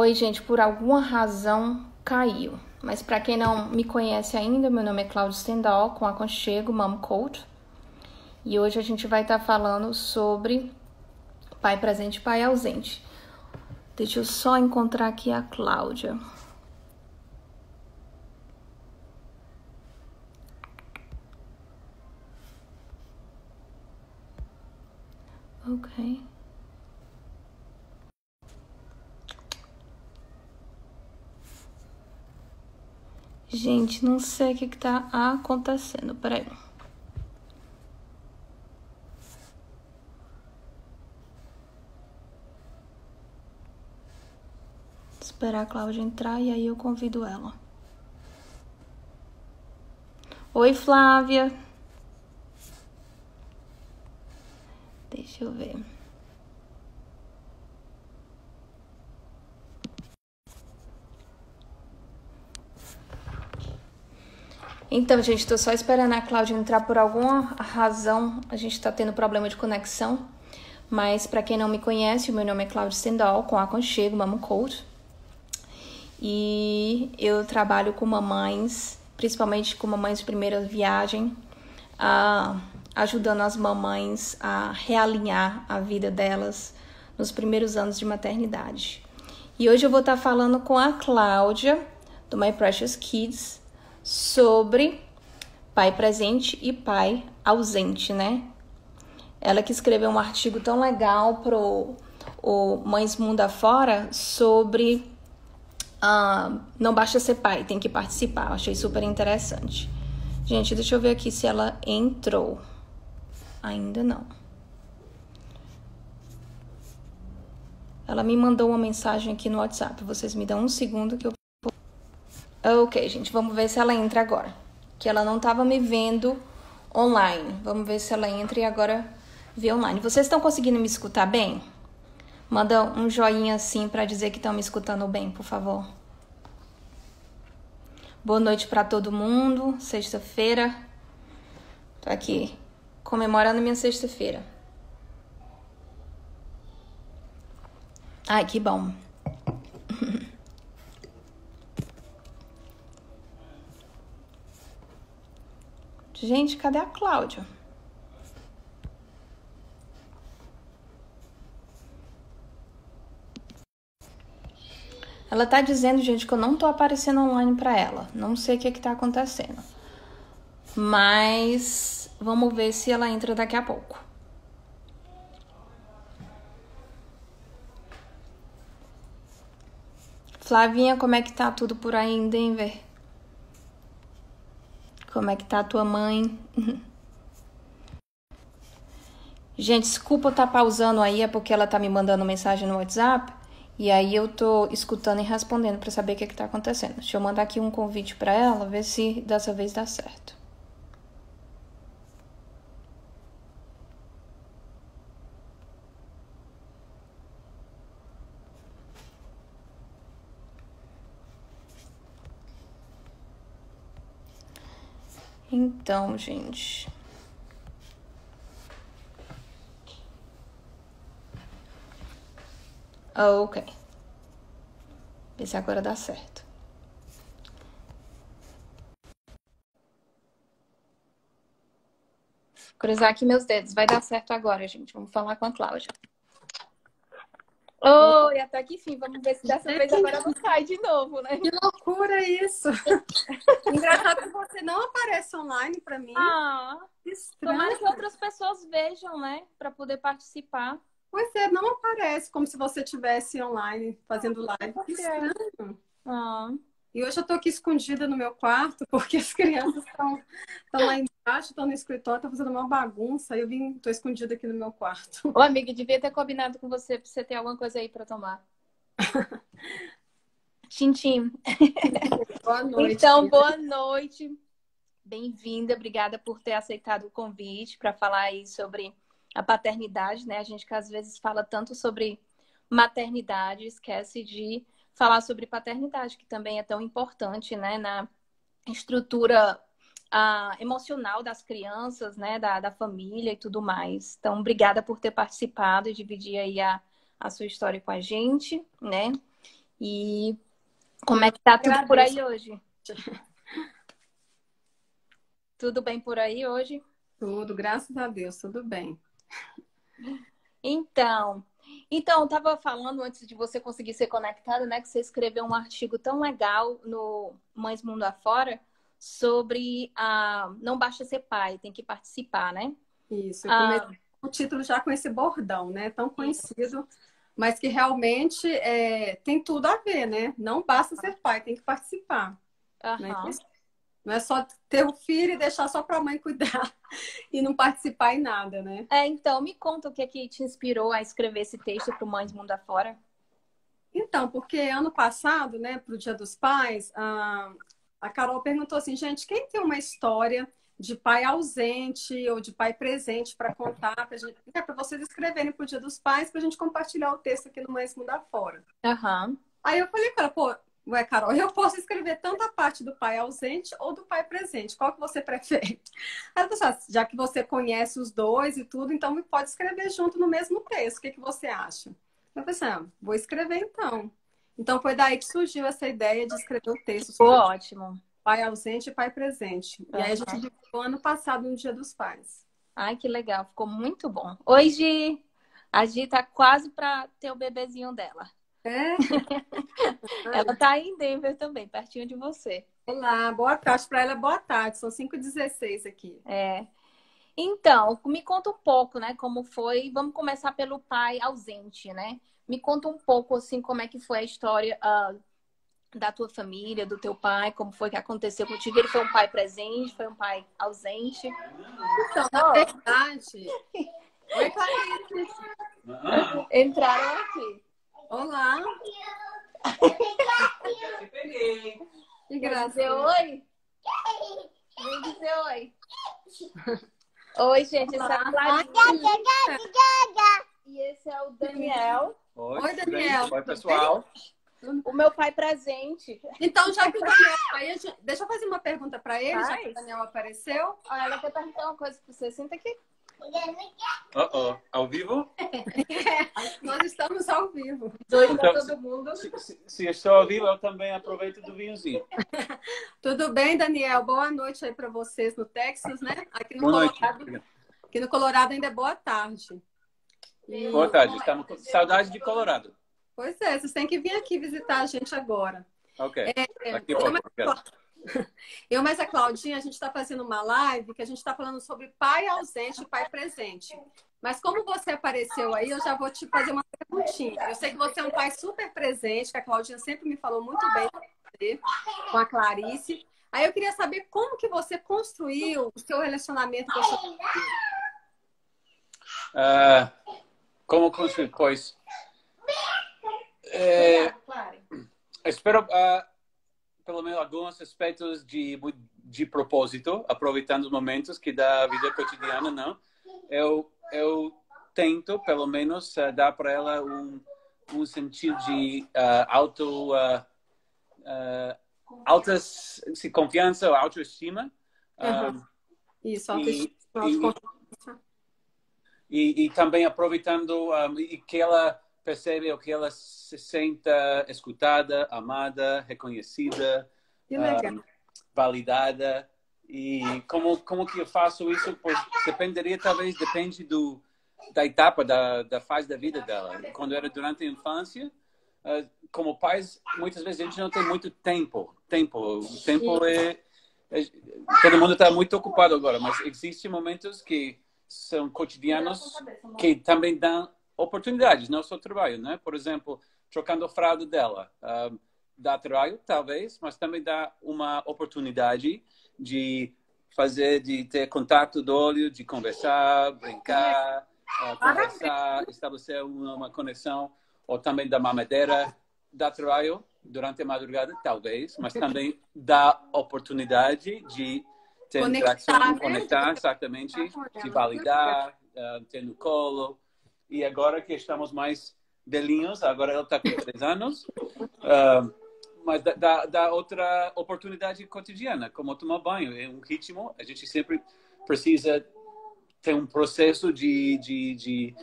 Oi, gente, por alguma razão caiu. Mas para quem não me conhece ainda, meu nome é Cláudia Stendhal, com Aconchego Mom Coach. E hoje a gente vai estar falando sobre pai presente e pai ausente. Deixa eu só encontrar aqui a Cláudia. Ok. Gente, não sei o que tá acontecendo. Peraí. Esperar a Cláudia entrar e aí eu convido ela. Oi, Flávia. Deixa eu ver. Então, gente, tô só esperando a Cláudia entrar. Por alguma razão. A gente tá tendo problema de conexão. Mas para quem não me conhece, o meu nome é Cláudia Stendhal, com Aconchego Mom Coach. E eu trabalho com mamães, principalmente com mamães de primeira viagem, ajudando as mamães a realinhar a vida delas nos primeiros anos de maternidade. E hoje eu vou estar falando com a Cláudia, do My Precious Kids, sobre pai presente e pai ausente, né? Ela que escreveu um artigo tão legal pro Mães Mundo Afora sobre não basta ser pai, tem que participar. Eu achei super interessante. Gente, deixa eu ver aqui se ela entrou. Ainda não. Ela me mandou uma mensagem aqui no WhatsApp. Vocês me dão um segundo que eu... Ok, gente, vamos ver se ela entra agora. Que ela não estava me vendo online. Vamos ver se ela entra e agora vê online. Vocês estão conseguindo me escutar bem? Manda um joinha assim para dizer que estão me escutando bem, por favor. Boa noite para todo mundo. Sexta-feira. Tô aqui comemorando minha sexta-feira. Ai, que bom. Gente, cadê a Cláudia? Ela tá dizendo, gente, que eu não tô aparecendo online pra ela. Não sei o que tá acontecendo. Mas vamos ver se ela entra daqui a pouco. Flavinha, como é que tá tudo por aí em Denver? Como é que tá a tua mãe? Gente, desculpa eu estar pausando aí, é porque ela tá me mandando mensagem no WhatsApp. E aí eu tô escutando e respondendo pra saber o que tá acontecendo. Deixa eu mandar aqui um convite pra ela, ver se dessa vez dá certo. Então, gente... Ok. Ver se agora dá certo. Cruzar aqui meus dedos. Vai dar certo agora, gente. Vamos falar com a Cláudia. Oi, até que enfim. Vamos ver se dessa vez agora não cai de novo, né? Que loucura isso! Engraçado que você não aparece online pra mim. Que estranho. Tomara que outras pessoas vejam, né? Pra poder participar. Pois é, não aparece como se você estivesse online fazendo live. Que estranho. E hoje eu tô aqui escondida no meu quarto, porque as crianças estão lá embaixo, estão no escritório, estão fazendo uma bagunça. Aí tô escondida aqui no meu quarto. Ô, amiga, devia ter combinado com você, pra você ter alguma coisa aí pra tomar. Tchim. Boa noite. Então, boa noite. Bem-vinda. Obrigada por ter aceitado o convite para falar aí sobre a paternidade, né? A gente que às vezes fala tanto sobre maternidade, esquece de falar sobre paternidade, que também é tão importante, né? Na estrutura emocional das crianças, né? Da família e tudo mais. Então, obrigada por ter participado e dividir aí a sua história com a gente, né? E como é que tá tudo por aí hoje? Tudo bem por aí hoje? Tudo, graças a Deus, tudo bem. Então, eu tava falando antes de você conseguir ser conectada, né? Que você escreveu um artigo tão legal no Mães Mundo Afora sobre não basta ser pai, tem que participar, né? Isso, eu comecei o título já com esse bordão, né? Tão conhecido, mas que realmente tem tudo a ver, né? Não basta ser pai, tem que participar. Né? Não é só ter o filho e deixar só para a mãe cuidar e não participar em nada, né? Então, me conta o que é que te inspirou a escrever esse texto para o Mães Mundo Afora. Então, porque ano passado, né, para o Dia dos Pais, a Carol perguntou assim, gente, quem tem uma história de pai ausente ou de pai presente para contar, para vocês escreverem para o Dia dos Pais, para a gente compartilhar o texto aqui no Mães Mundo Afora. Aí eu falei, cara, pô, ué, Carol, eu posso escrever tanto a parte do pai ausente ou do pai presente. Qual que você prefere? Aí eu falei, já que você conhece os dois e tudo, então pode escrever junto no mesmo texto. O que que você acha? Eu falei assim, vou escrever então. Então foi daí que surgiu essa ideia de escrever o texto sobre ótimo. Pai ausente e pai presente. E aí a gente divulgou ano passado no Dia dos Pais. Ai, que legal, ficou muito bom. Hoje a Gi tá quase para ter o bebezinho dela. Ela tá aí em Denver também, pertinho de você. Olá, boa tarde. Para ela é boa tarde, são 5h16 aqui. Então, me conta um pouco, né, como foi. Vamos começar pelo pai ausente, né? Me conta um pouco, assim, como é que foi a história da tua família, do teu pai, como foi que aconteceu contigo. Ele foi um pai presente, foi um pai ausente? Então, na verdade... Oi, Clarice. Entraram aqui. Olá. Que graça. Dizer oi? Vem dizer oi. Oi, gente. Esse é a Clarice. E esse é o Daniel. Oi, Daniel. Oi, pessoal. O meu pai presente. Então, já que o Daniel... Deixa eu fazer uma pergunta para ele, já que o Daniel apareceu. Olha, ela quer perguntar uma coisa para você. Senta aqui. Ao vivo? Nós estamos ao vivo. Dois para todo mundo. Se eu estou ao vivo, eu também aproveito do vinhozinho. Tudo bem, Daniel? Boa noite aí para vocês no Texas, né? Aqui no Boa Colorado. noite. Aqui no Colorado ainda é boa tarde. Boa tarde. Estamos com saudade de Colorado. Pois é, vocês têm que vir aqui visitar a gente agora. Ok. Aqui eu mais a Claudinha, a gente está fazendo uma live que a gente está falando sobre pai ausente e pai presente. Mas como você apareceu aí, eu já vou te fazer uma perguntinha. Eu sei que você é um pai super presente, que a Claudinha sempre me falou muito bem com a Clarice. Aí eu queria saber como que você construiu o seu relacionamento com a sua filha. Como construir? Pois... espero... pelo menos alguns aspectos de propósito, aproveitando os momentos que dá a vida cotidiana, não? Eu tento, pelo menos, dar para ela um sentido de confiança ou autoestima. Isso, autoestima. E também aproveitando e que ela percebe o que ela se senta escutada, amada, reconhecida, validada. E como que eu faço isso? Pois depende da etapa, da fase da vida dela. Quando era durante a infância, como pais, muitas vezes a gente não tem muito tempo. O tempo todo mundo está muito ocupado agora, mas existem momentos que são cotidianos que também dão oportunidades, não só trabalho, né? Por exemplo, trocando a fralda dela. Dá trabalho, talvez, mas também dá uma oportunidade de ter contato do olho, de conversar, brincar, estabelecer uma conexão, ou também da mamadeira. Dá trabalho durante a madrugada, talvez, mas também dá oportunidade de ter interação, conectar, exatamente, de validar, ter no colo. E agora que estamos mais velhinhos, agora ela está com 3 anos, mas dá outra oportunidade cotidiana, como tomar banho. É um ritmo, a gente sempre precisa ter um processo de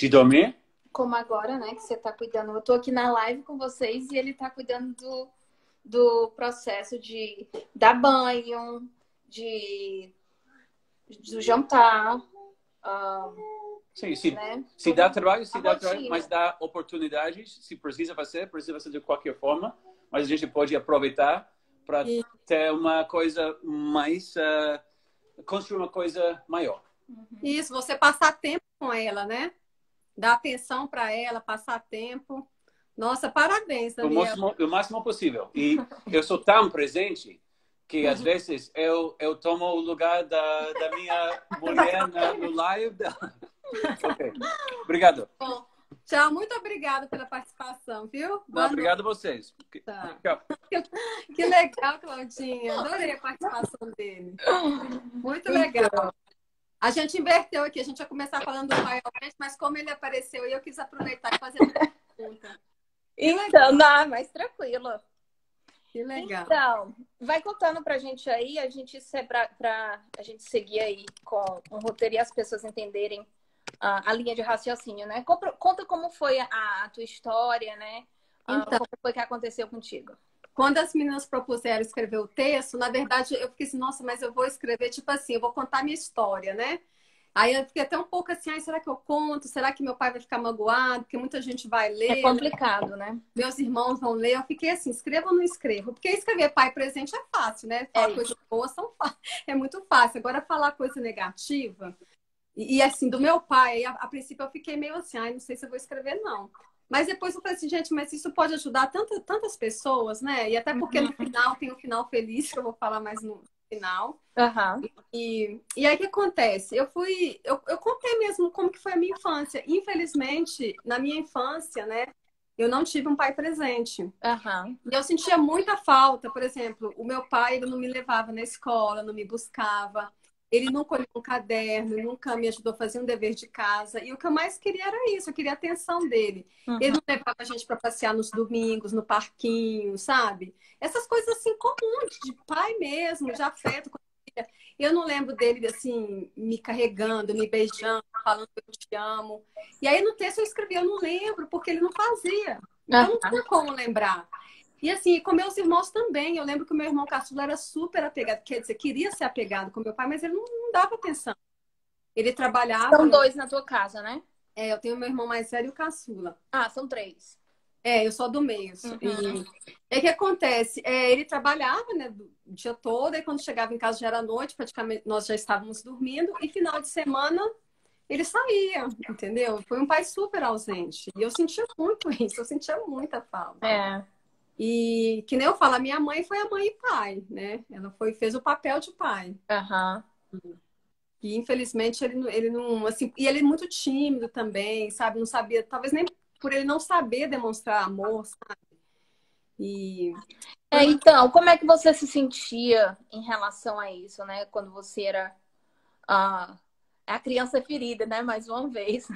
dormir, como agora, né, que você tá cuidando. Eu tô aqui na live com vocês e ele tá cuidando do processo de dar banho, do jantar. Sim, Né? se dá trabalho, mas dá oportunidades. Se precisa fazer de qualquer forma. Mas a gente pode aproveitar para ter uma coisa mais... construir uma coisa maior. Isso, você passar tempo com ela, né? Dar atenção para ela, passar tempo. Nossa, parabéns, Daniel. O máximo possível. E eu sou tão presente que às vezes eu tomo o lugar da minha mulher no live dela. Ok. Obrigado. Bom, tchau, muito obrigada pela participação, viu? Não, obrigado a vocês. Tá. Tchau. Que legal, Claudinha. Adorei a participação dele. Muito legal. A gente inverteu aqui, a gente ia começar falando do pai, mas como ele apareceu, eu quis aproveitar e fazer uma pergunta. Então, não, mas tranquilo. Que legal. Então, vai contando pra gente aí, a gente seguir aí com um roteiro e as pessoas entenderem a linha de raciocínio, né? Conta como foi a tua história, né? Então, como foi que aconteceu contigo? Quando as meninas propuseram escrever o texto, na verdade, eu fiquei assim, nossa, mas eu vou escrever, tipo assim, eu vou contar minha história, né? Aí eu fiquei até um pouco assim, será que eu conto? Será que meu pai vai ficar magoado? Porque muita gente vai ler. É complicado, né? Meus irmãos vão ler. Eu fiquei assim, escrevo ou não escrevo? Porque escrever pai presente é fácil, né? Falar coisa boa é muito fácil. Agora, falar coisa negativa... E assim, do meu pai, a princípio eu fiquei meio assim, não sei se eu vou escrever, não. Mas depois eu falei assim, gente, mas isso pode ajudar tantas pessoas, né? E até porque no final tem um final feliz, que eu vou falar mais no final. Uhum. E aí o que acontece? Eu contei mesmo como que foi a minha infância. Infelizmente, na minha infância, né? Eu não tive um pai presente. Uhum. E eu sentia muita falta. Por exemplo, o meu pai, ele não me levava na escola, não me buscava. Ele nunca olhou um caderno, nunca me ajudou a fazer um dever de casa. E o que eu mais queria era isso, eu queria a atenção dele. Uhum. Ele não levava a gente para passear nos domingos, no parquinho, sabe? Essas coisas assim comuns, de pai mesmo, de afeto. Eu não lembro dele, assim, me carregando, me beijando, falando que eu te amo. E aí no texto eu escrevi, eu não lembro, porque ele não fazia. Então não tinha como lembrar. E assim, com meus irmãos também. Eu lembro que o meu irmão caçula era super apegado. Quer dizer, queria ser apegado com meu pai, mas ele não dava atenção. Ele trabalhava... São 2 na tua casa, né? Eu tenho meu irmão mais velho e o caçula. São 3. Eu sou do meio. Uhum. E o que acontece? Ele trabalhava, né, o dia todo. E quando chegava em casa já era noite. Praticamente nós já estávamos dormindo. E final de semana... ele saía, entendeu? Foi um pai super ausente. E eu sentia muito isso. Eu sentia muita falta. E que nem eu falo, a minha mãe foi a mãe e pai, né? Ela fez o papel de pai. Uhum. E infelizmente ele não, assim, e ele é muito tímido também, sabe? Não sabia, talvez nem por ele não saber demonstrar amor, sabe? Então, como é que você se sentia em relação a isso, né? Quando você era a criança ferida, né? Mais uma vez.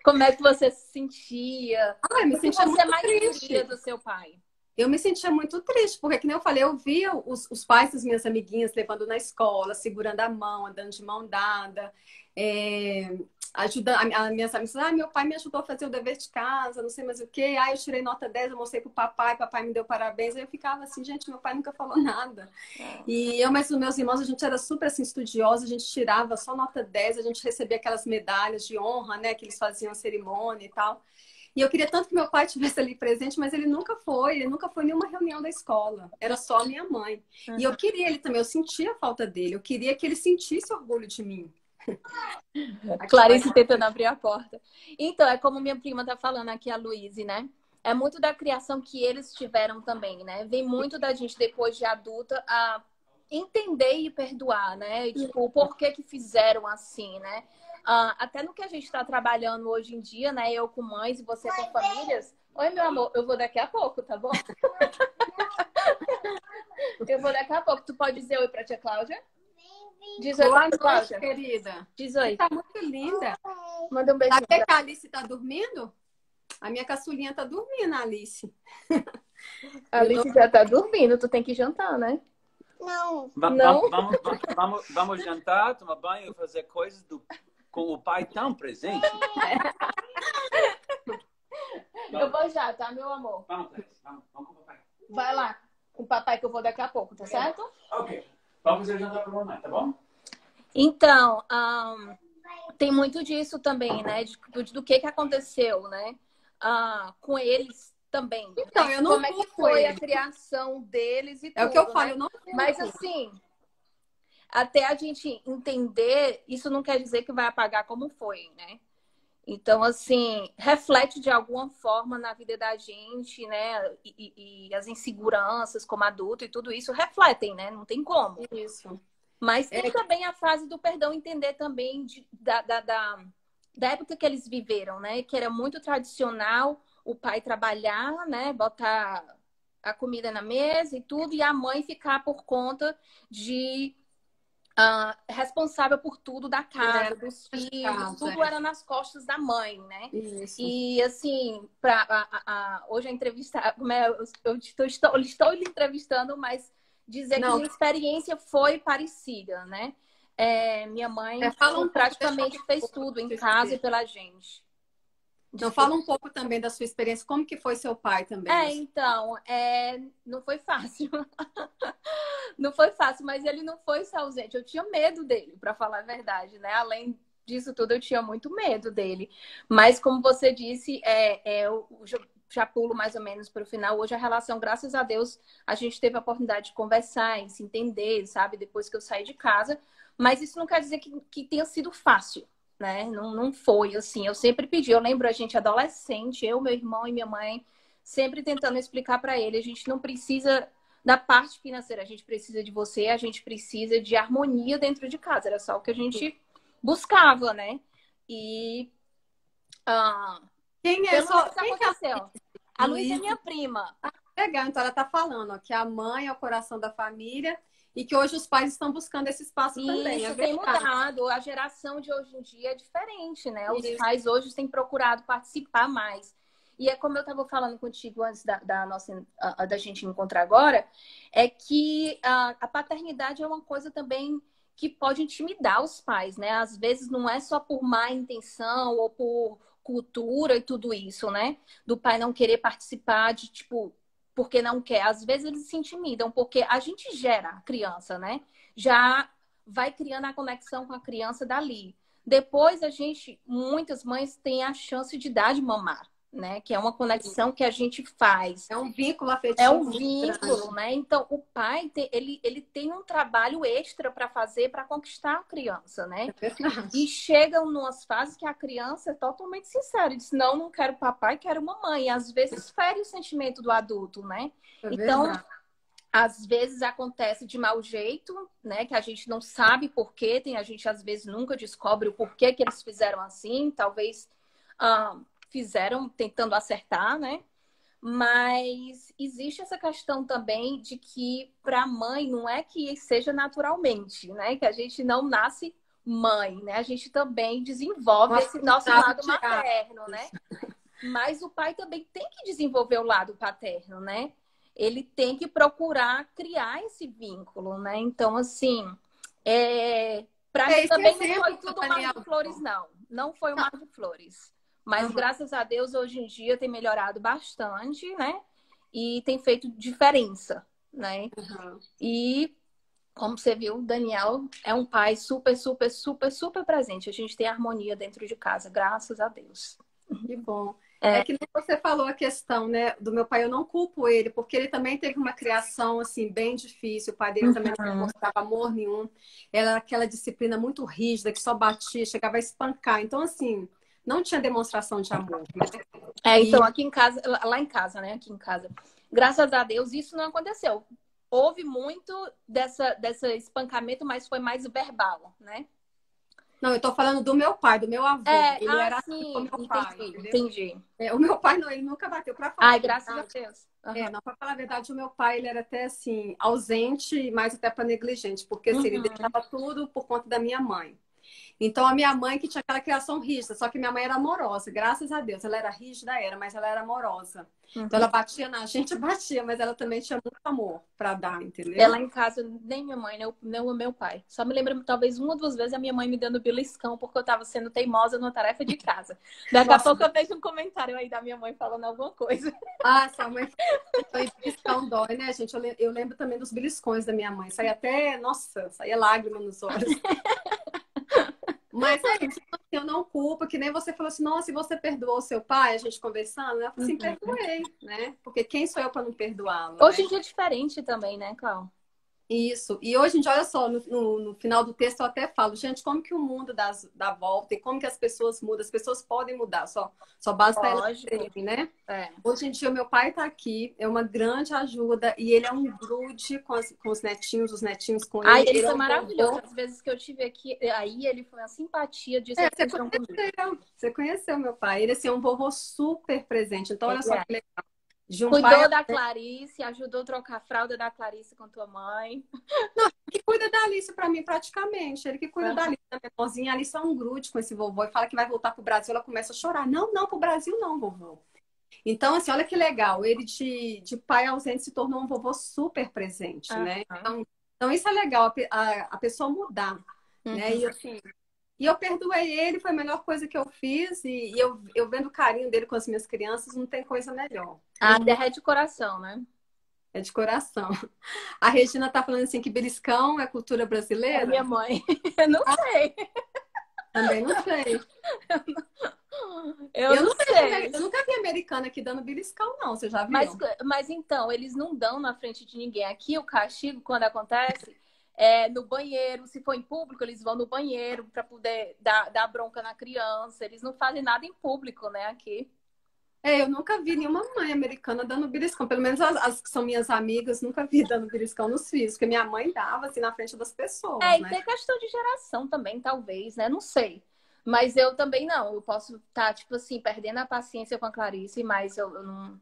Como é que você se sentia? Eu me sentia muito mais triste do seu pai. Eu me sentia muito triste, porque, que nem eu falei, eu via os pais das minhas amiguinhas levando na escola, segurando a mão, andando de mão dada, ajudando. As minhas amigas, meu pai me ajudou a fazer o dever de casa, não sei mais o quê. Eu tirei nota 10, eu mostrei pro papai me deu parabéns. Aí eu ficava assim, gente, meu pai nunca falou nada. Mas os meus irmãos, a gente era super assim, estudiosa, a gente tirava só nota 10, a gente recebia aquelas medalhas de honra, né, que eles faziam a cerimônia e tal. E eu queria tanto que meu pai estivesse ali presente, mas ele nunca foi em nenhuma reunião da escola. Era só a minha mãe. Uhum. E eu queria ele também, eu sentia a falta dele. Eu queria que ele sentisse orgulho de mim. Clarice tentando abrir a porta. Então, é como minha prima tá falando aqui, a Luíse, né? É muito da criação que eles tiveram também, né? Vem muito da gente, depois de adulta, a entender e perdoar, né? E, tipo, o porquê que fizeram assim, né? Até no que a gente está trabalhando hoje em dia, né? Eu com mães e você com famílias. Oi, meu amor, eu vou daqui a pouco, tá bom? Eu vou daqui a pouco. Tu pode dizer oi pra tia Cláudia? Diz oi pra tia Cláudia. Querida. Diz oi. Você tá muito linda. Manda um beijo. Sabe que a Alice tá dormindo? A minha caçulinha tá dormindo, a Alice. A Alice já tá dormindo, tu tem que jantar, né? Não. Vamos jantar, tomar banho, fazer coisas com o pai tão presente. Eu vou já, tá, meu amor? Vamos com o papai. Vai lá com o papai que eu vou daqui a pouco, tá certo? Ok. Vamos fazer jantar para a mamãe, tá bom? Então, tem muito disso também, né? Do que aconteceu, né? Com eles também. Então, Né? eu não Como é que foi a criação deles e tudo, É o que eu falo, né? eu não Mas assim, até a gente entender, isso não quer dizer que vai apagar como foi, né? Então, assim, reflete de alguma forma na vida da gente, né? E as inseguranças como adulto e tudo isso refletem, né? Não tem como. Isso. Mas tem também a fase do perdão, entender também da época que eles viveram, né? Que era muito tradicional o pai trabalhar, né? Botar a comida na mesa e tudo, e a mãe ficar por conta de responsável por tudo da casa, dos filhos, tudo era nas costas da mãe, né? Isso. E assim, hoje a entrevista, eu estou lhe entrevistando, mas dizer que minha experiência foi parecida, né? Minha mãe praticamente fez tudo em casa e pela gente. Então, fala um pouco também da sua experiência, como que foi seu pai também? Então, não foi fácil. Não foi fácil, mas ele não foi só ausente. Eu tinha medo dele, para falar a verdade, né? Além disso tudo, eu tinha muito medo dele. Mas, como você disse, eu já pulo mais ou menos para o final. Hoje a relação, graças a Deus, a gente teve a oportunidade de conversar e se entender, sabe? Depois que eu saí de casa. Mas isso não quer dizer que tenha sido fácil, né? Não foi assim. Eu sempre pedi. Eu lembro a gente adolescente, eu, meu irmão e minha mãe, sempre tentando explicar para ele. A gente não precisa da parte financeira, a gente precisa de você, a gente precisa de harmonia dentro de casa. Era só o que a gente buscava, né? E quem aconteceu? A Luísa é minha prima. Legal, então ela está falando ó, que a mãe é o coração da família e que hoje os pais estão buscando esse espaço também. Isso tem mudado. A geração de hoje em dia é diferente, né? Os pais hoje têm procurado participar mais. E é como eu estava falando contigo antes da gente encontrar agora, é que a paternidade é uma coisa também que pode intimidar os pais, né? Às vezes não é só por má intenção ou por cultura e tudo isso, né? Do pai não querer participar de, tipo, porque não quer. Às vezes eles se intimidam, porque a gente gera a criança, né? Já vai criando a conexão com a criança dali. Depois muitas mães têm a chance de dar de mamar, né? Que é uma conexão que a gente faz. É um vínculo afetivo. É um vínculo, né? Então, o pai, ele tem um trabalho extra para fazer para conquistar a criança, né? E chegam numas fases que a criança é totalmente sincera. Diz, não quero papai, quero mamãe. E às vezes fere o sentimento do adulto, né? Então, às vezes acontece de mau jeito, né? Que a gente não sabe por quê. A gente, às vezes, nunca descobre o porquê que eles fizeram assim. Talvez... fizeram tentando acertar, né? Mas existe essa questão também de que para a mãe não é que seja naturalmente, né? Que a gente não nasce mãe, né? A gente também desenvolve esse nosso lado materno, né? Mas o pai também tem que desenvolver o lado paterno, né? Ele tem que procurar criar esse vínculo, né? Então, assim, para mim também não foi tudo um mar de flores, não. Não foi um mar de flores. Mas, graças a Deus, hoje em dia tem melhorado bastante, né? E tem feito diferença, né? E, como você viu, o Daniel é um pai super, super, super, super presente. A gente tem harmonia dentro de casa, graças a Deus. Que bom. É que nem você falou a questão, né, do meu pai, eu não culpo ele, porque ele também teve uma criação, assim, bem difícil. O pai dele também não mostrava amor nenhum. Era aquela disciplina muito rígida, que só batia, chegava a espancar. Então, assim... não tinha demonstração de amor, né? Então, aqui em casa, lá em casa, né? Aqui em casa. Graças a Deus, isso não aconteceu. Houve muito desse espancamento, mas foi mais verbal, né? Não, eu tô falando do meu pai, do meu avô. Ele era assim como meu pai. Entendi. O meu pai, não, ele nunca bateu pra falar. Ai, graças a Deus. Não, pra falar a verdade, o meu pai, ele era até assim, ausente, mas até para negligente, porque assim, ele deixava tudo por conta da minha mãe. Então, a minha mãe que tinha aquela criação rígida, só que minha mãe era amorosa, graças a Deus. Ela era rígida, mas ela era amorosa. Então, ela batia na gente, batia, mas ela também tinha muito amor para dar, entendeu? Ela em casa, nem minha mãe, nem o meu pai. Só me lembro, talvez, uma ou duas vezes a minha mãe me dando beliscão porque eu tava sendo teimosa numa tarefa de casa. Daqui a pouco eu vejo um comentário aí da minha mãe falando alguma coisa. Ah, sua mãe foi beliscão dói, né, gente? Eu lembro também dos beliscões da minha mãe. Saía até, nossa, saía lágrima nos olhos. Mas é isso, eu não culpo, que nem você falou assim, nossa, e você perdoou seu pai, a gente conversando? Ela falou assim, perdoei, né? Porque quem sou eu para não perdoá-lo? Hoje em né? dia é diferente também, né, Clau? Isso. E hoje em dia, olha só, no final do texto eu até falo, gente, como que o mundo dá volta e como que as pessoas mudam? As pessoas podem mudar, só basta elas querem, né? É. Hoje em dia, o meu pai está aqui, é uma grande ajuda e ele é um grude com os netinhos, os netinhos com ele. Ai, ele é foi um maravilhoso. vovô. As vezes que eu tive aqui, aí ele foi uma simpatia de É, ser comigo. você conheceu meu pai. Ele assim, é um vovô super presente. Então, olha só que legal. De um Cuidou pai da Clarice, ajudou a trocar a fralda da Clarice com tua mãe. que cuida da Alice para mim, praticamente. Ele que cuida da Alice, da menorzinha. A Alice é um grude com esse vovô e fala que vai voltar pro Brasil. Ela começa a chorar. Não, não, pro Brasil não, vovô. Então, assim, olha que legal. Ele de pai ausente se tornou um vovô super presente, né? Então, isso é legal, a pessoa mudar, né? E assim, e eu perdoei ele, foi a melhor coisa que eu fiz. E eu vendo o carinho dele com as minhas crianças, não tem coisa melhor. Ah, derrete o coração, né? É de coração. A Regina tá falando assim que beliscão é cultura brasileira? É minha mãe. Eu não sei. Também não sei. Eu não sei. Eu nunca vi americana aqui dando beliscão, não. Você já viu? Mas então, eles não dão na frente de ninguém. Aqui o castigo, quando acontece, é no banheiro. Se for em público, eles vão no banheiro para poder dar bronca na criança. Eles não fazem nada em público, né, aqui. Eu nunca vi nenhuma mãe americana dando beliscão. Pelo menos as que são minhas amigas, nunca vi dando beliscão nos filhos. Porque minha mãe dava, assim, na frente das pessoas, e né? tem questão de geração também, talvez, né? Não sei. Mas eu também não. Eu posso estar, tipo assim, perdendo a paciência com a Clarice, mas eu não...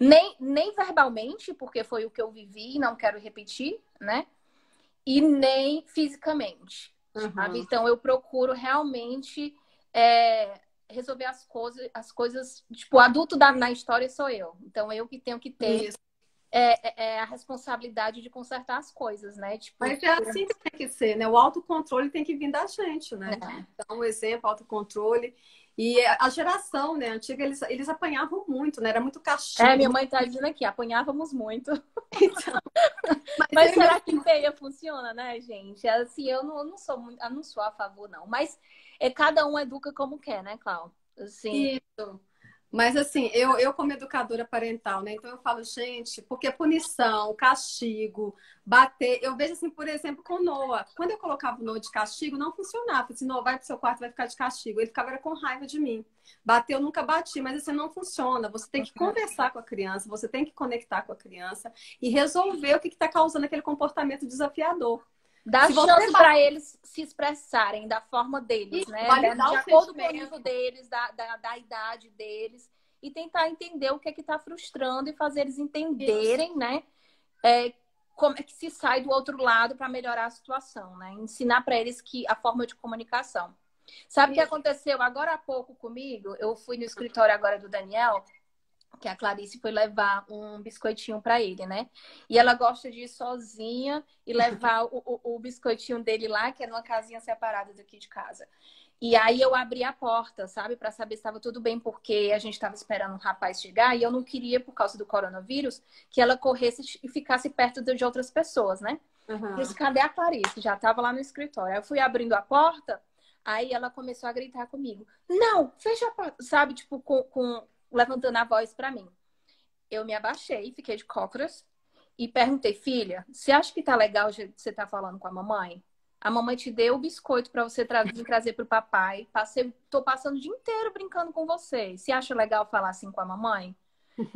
Nem verbalmente, porque foi o que eu vivi e não quero repetir, né? E nem fisicamente. Sabe? Então, eu procuro realmente resolver as coisas... Tipo, o adulto na história sou eu. Então, eu que tenho que ter a responsabilidade de consertar as coisas, né? Tipo, mas é assim que tem que ser, né? O autocontrole tem que vir da gente, né? Então, um exemplo, autocontrole. E a geração, né, antiga, eles apanhavam muito, né? Era muito castigo. Minha mãe tá dizendo aqui, apanhávamos muito. Então, mas será que feia funciona, né, gente? Assim, eu não sou a favor, não. Mas cada um educa como quer, né, Cláudia? Assim... Isso. Mas assim, eu como educadora parental, né? Então eu falo, gente, porque punição, castigo, bater. Eu vejo assim, por exemplo, com o Noah. Quando eu colocava o Noah de castigo, não funcionava. Assim, Noah, vai pro seu quarto, vai ficar de castigo. Ele ficava com raiva de mim. Bater, eu nunca bati, mas assim, não funciona. Você tem que conversar com a criança, você tem que conectar com a criança e resolver o que está causando aquele comportamento desafiador. Dá chance para eles se expressarem da forma deles, né? De acordo com o nível deles, da idade deles. E tentar entender o que é que está frustrando e fazer eles entenderem, né? Como é que se sai do outro lado para melhorar a situação, né? Ensinar para eles a forma de comunicação. Sabe o que aconteceu agora há pouco comigo? Eu fui no escritório agora do Daniel, que a Clarice foi levar um biscoitinho para ele, né? E ela gosta de ir sozinha e levar o biscoitinho dele lá, que é numa casinha separada daqui de casa. E aí eu abri a porta, sabe? Para saber se estava tudo bem, porque a gente estava esperando um rapaz chegar e eu não queria, por causa do coronavírus, que ela corresse e ficasse perto de outras pessoas, né? Eu disse, cadê a Clarice? Já estava lá no escritório. Aí eu fui abrindo a porta, aí ela começou a gritar comigo. Não, fecha a porta, sabe? Tipo, levantando a voz para mim. Eu me abaixei, fiquei de cócoras e perguntei, filha, você acha que tá legal o jeito que você tá falando com a mamãe? A mamãe te deu o biscoito para você trazer pro papai. Tô passando o dia inteiro brincando com você. Você acha legal falar assim com a mamãe?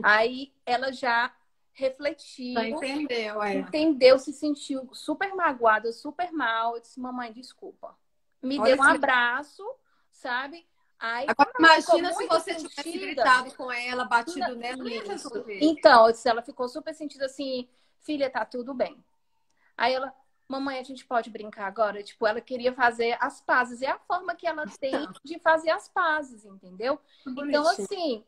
Aí ela já refletiu. Entendeu, se sentiu super magoada, super mal. Eu disse, mamãe, desculpa. Me deu um abraço, sabe? Aí, agora imagina se você tivesse gritado com ela, batido nela. Então, ela ficou super sentida assim, filha, tá tudo bem. Aí ela, mamãe, a gente pode brincar agora? Tipo, ela queria fazer as pazes. É a forma que ela tem de fazer as pazes, entendeu? Então, assim,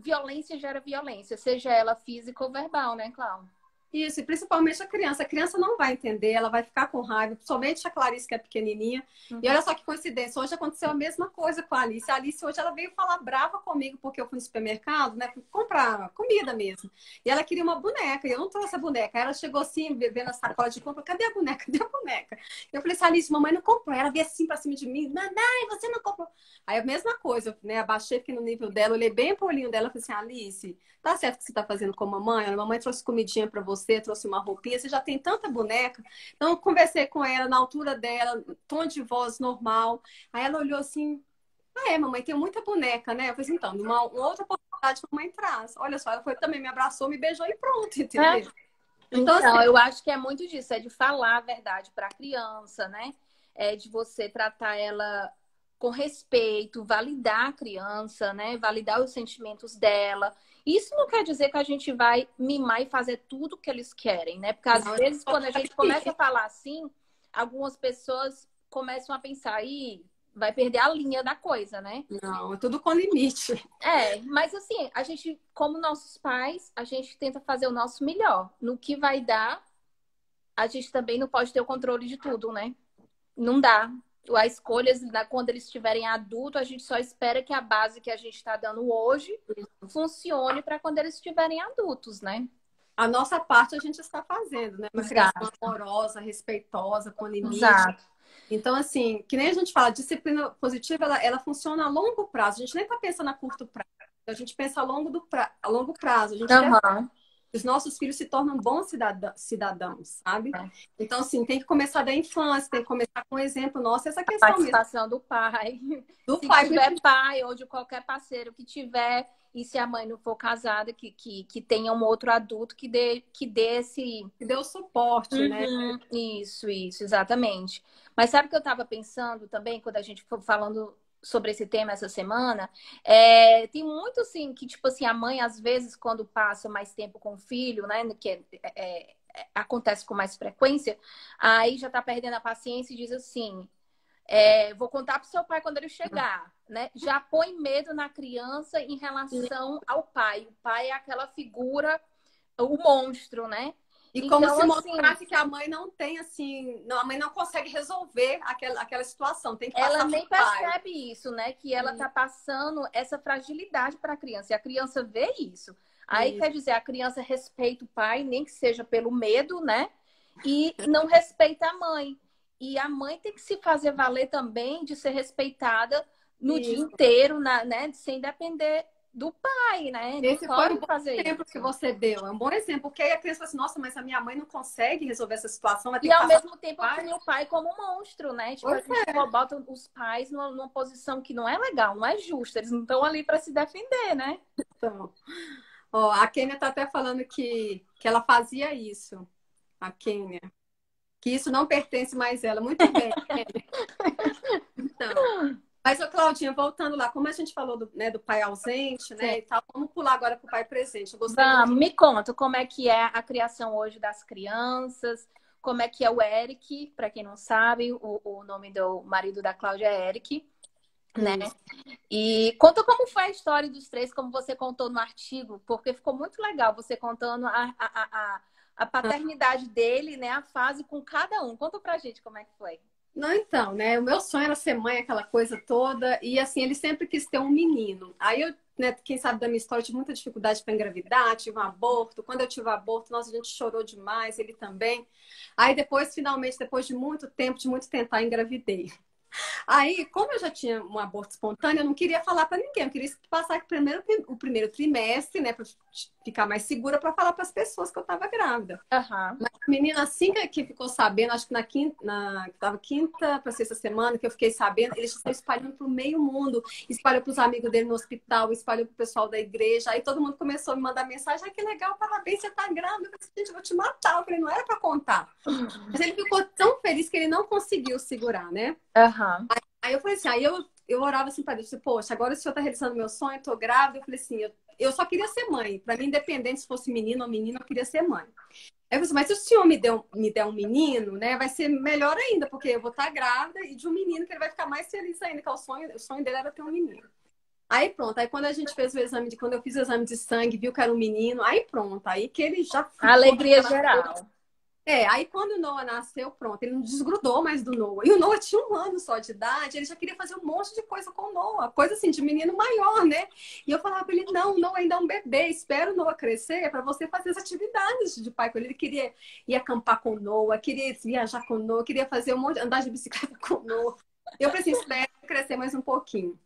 violência gera violência, seja ela física ou verbal, né, Cláudia? Isso, e principalmente a criança. A criança não vai entender, ela vai ficar com raiva, somente a Clarice, que é pequenininha. E olha só que coincidência, hoje aconteceu a mesma coisa com a Alice. A Alice hoje ela veio falar brava comigo, porque eu fui no supermercado, né, comprar comida mesmo. E ela queria uma boneca, e eu não trouxe a boneca. Aí ela chegou assim, bebendo a sacola de compra, cadê a boneca? Cadê a boneca? Eu falei assim, Alice, mamãe não comprou. Ela veio assim pra cima de mim, mamãe, você não comprou. Aí a mesma coisa, né, abaixei, fiquei no nível dela, olhei bem pro olhinho dela e falei assim, Alice, tá certo que você tá fazendo com a mamãe? A mamãe trouxe comidinha pra você, trouxe uma roupinha, você já tem tanta boneca. Então, eu conversei com ela na altura dela, tom de voz normal. Aí ela olhou assim, mamãe, tem muita boneca, né? Eu falei assim, então, numa outra oportunidade, a mamãe traz. Olha só, ela foi também, me abraçou, me beijou e pronto, entendeu? Então, assim, eu acho que é muito disso, é de falar a verdade para a criança, né? É de você tratar ela com respeito, validar a criança, né? Validar os sentimentos dela. Isso não quer dizer que a gente vai mimar e fazer tudo que eles querem, né? Porque às vezes, quando a gente começa a falar assim, algumas pessoas começam a pensar, vai perder a linha da coisa, né? Não, é tudo com limite. Mas assim, a gente, como nossos pais, a gente tenta fazer o nosso melhor. No que vai dar, a gente também não pode ter o controle de tudo, né? Não dá. As escolhas, quando eles estiverem adultos, a gente só espera que a base que a gente está dando hoje funcione para quando eles estiverem adultos, né? A nossa parte a gente está fazendo, né? Uma criação amorosa, respeitosa, com limite. Exato. Então, assim, que nem a gente fala, disciplina positiva, ela funciona a longo prazo. A gente nem está pensando a curto prazo. A gente pensa a longo prazo. A gente quer que os nossos filhos se tornam bons cidadãos, sabe? Então, assim, tem que começar da infância, tem que começar com um exemplo nosso. Essa questão a participação mesmo. Do pai. Se pai, tiver pai ou de qualquer parceiro que tiver, e se a mãe não for casada, que tenha um outro adulto que dê esse... Que dê o suporte, né? Isso, exatamente. Mas sabe o que eu estava pensando também, quando a gente foi falando sobre esse tema essa semana? Tem muito, assim, que, tipo assim, a mãe, às vezes, quando passa mais tempo com o filho, né, que acontece com mais frequência, aí já tá perdendo a paciência e diz assim, vou contar pro seu pai quando ele chegar, né? Já põe medo na criança em relação ao pai. O pai é aquela figura, o monstro, né? E como então, se mostrasse assim, que a mãe não tem, assim, a mãe não consegue resolver aquela situação. Tem que passar ela nem percebe isso, né? Que ela tá passando essa fragilidade para a criança. E a criança vê isso. Aí quer dizer, a criança respeita o pai, nem que seja pelo medo, né? E não respeita a mãe. E a mãe tem que se fazer valer também de ser respeitada no dia inteiro, né? Sem depender do pai, né? Esse foi um bom exemplo que você deu. É um bom exemplo, porque aí a criança fala assim, nossa, mas a minha mãe não consegue resolver essa situação. E ao mesmo tempo põe o pai como um monstro, né? Tipo, a gente bota os pais numa posição que não é legal, não é justa. Eles não estão ali para se defender, né? Então, a Kênia tá até falando que ela fazia isso. A Kênia. Que isso não pertence mais a ela. Muito bem, Kênia. Então... Mas, Claudinha, voltando lá, como a gente falou do pai ausente, né, e tal, vamos pular agora para o pai presente. Eu gostei muito... Me conta como é que é a criação hoje das crianças, como é que é o Eric, para quem não sabe, o nome do marido da Cláudia é Eric, né? E conta como foi a história dos três, como você contou no artigo, porque ficou muito legal você contando a paternidade dele, né, a fase com cada um. Conta pra gente como é que foi. Não, então, né? O meu sonho era ser mãe, aquela coisa toda. E, assim, ele sempre quis ter um menino. Aí eu, né, quem sabe da minha história, eu tive muita dificuldade para engravidar, tive um aborto. Quando eu tive aborto, nossa, a gente chorou demais, ele também. Aí depois, finalmente, depois de muito tempo, de muito tentar, engravidei. Aí, como eu já tinha um aborto espontâneo, eu não queria falar para ninguém. Eu queria passar o primeiro trimestre, né? Para ficar mais segura para falar para as pessoas que eu estava grávida. Mas a menina, assim que ficou sabendo, acho que estava quinta para sexta semana, que eu fiquei sabendo, eles estão espalhando para o meio mundo. Espalhou para os amigos dele no hospital, espalhou para o pessoal da igreja. Aí todo mundo começou a me mandar mensagem. Que legal, parabéns, você está grávida. Eu falei, gente, eu vou te matar. Eu falei, não era para contar. Mas ele ficou tão feliz que ele não conseguiu segurar, né? Uhum. Aí eu falei assim, aí eu eu orava assim para Deus, poxa, agora o Senhor está realizando meu sonho, estou grávida. Eu falei assim, eu só queria ser mãe. Para mim, independente se fosse menino ou menina, eu queria ser mãe. Aí eu falei assim, mas se o Senhor me der um menino, né, vai ser melhor ainda, porque eu vou estar grávida e de um menino que ele vai ficar mais feliz ainda, que é o sonho dele era ter um menino. Aí pronto, aí quando a gente fez o exame quando eu fiz o exame de sangue, viu que era um menino, aí pronto, aí que ele já ficou Alegria geral. Aí quando o Noah nasceu, pronto, ele não desgrudou mais do Noah. E o Noah tinha 1 ano só de idade, ele já queria fazer um monte de coisa com o Noah, coisa assim, de menino maior, né? E eu falava pra ele, não, o Noah ainda é um bebê, espera o Noah crescer para você fazer as atividades de pai com ele. Ele queria ir acampar com o Noah, queria viajar com o Noah, queria fazer andar de bicicleta com o Noah. Eu falei assim, espera crescer mais um pouquinho.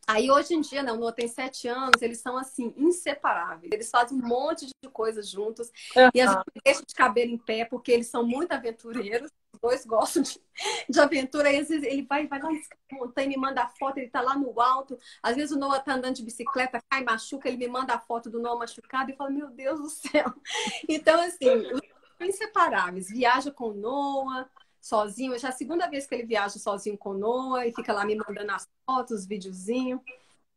Aí hoje em dia, né, o Noah tem 7 anos, eles são assim, inseparáveis. Eles fazem um monte de coisas juntos. E às vezes deixam de cabelo em pé, porque eles são muito aventureiros. Os dois gostam de aventura. Aí às vezes ele vai lá na montanha, me manda a foto, ele tá lá no alto. Às vezes o Noah tá andando de bicicleta, cai, machuca, ele me manda a foto do Noah machucado e fala, meu Deus do céu. Então, assim, os são inseparáveis. Viaja com o Noah sozinho. Já é a segunda vez que ele viaja sozinho com o Noah e fica lá me mandando as fotos, os videozinhos.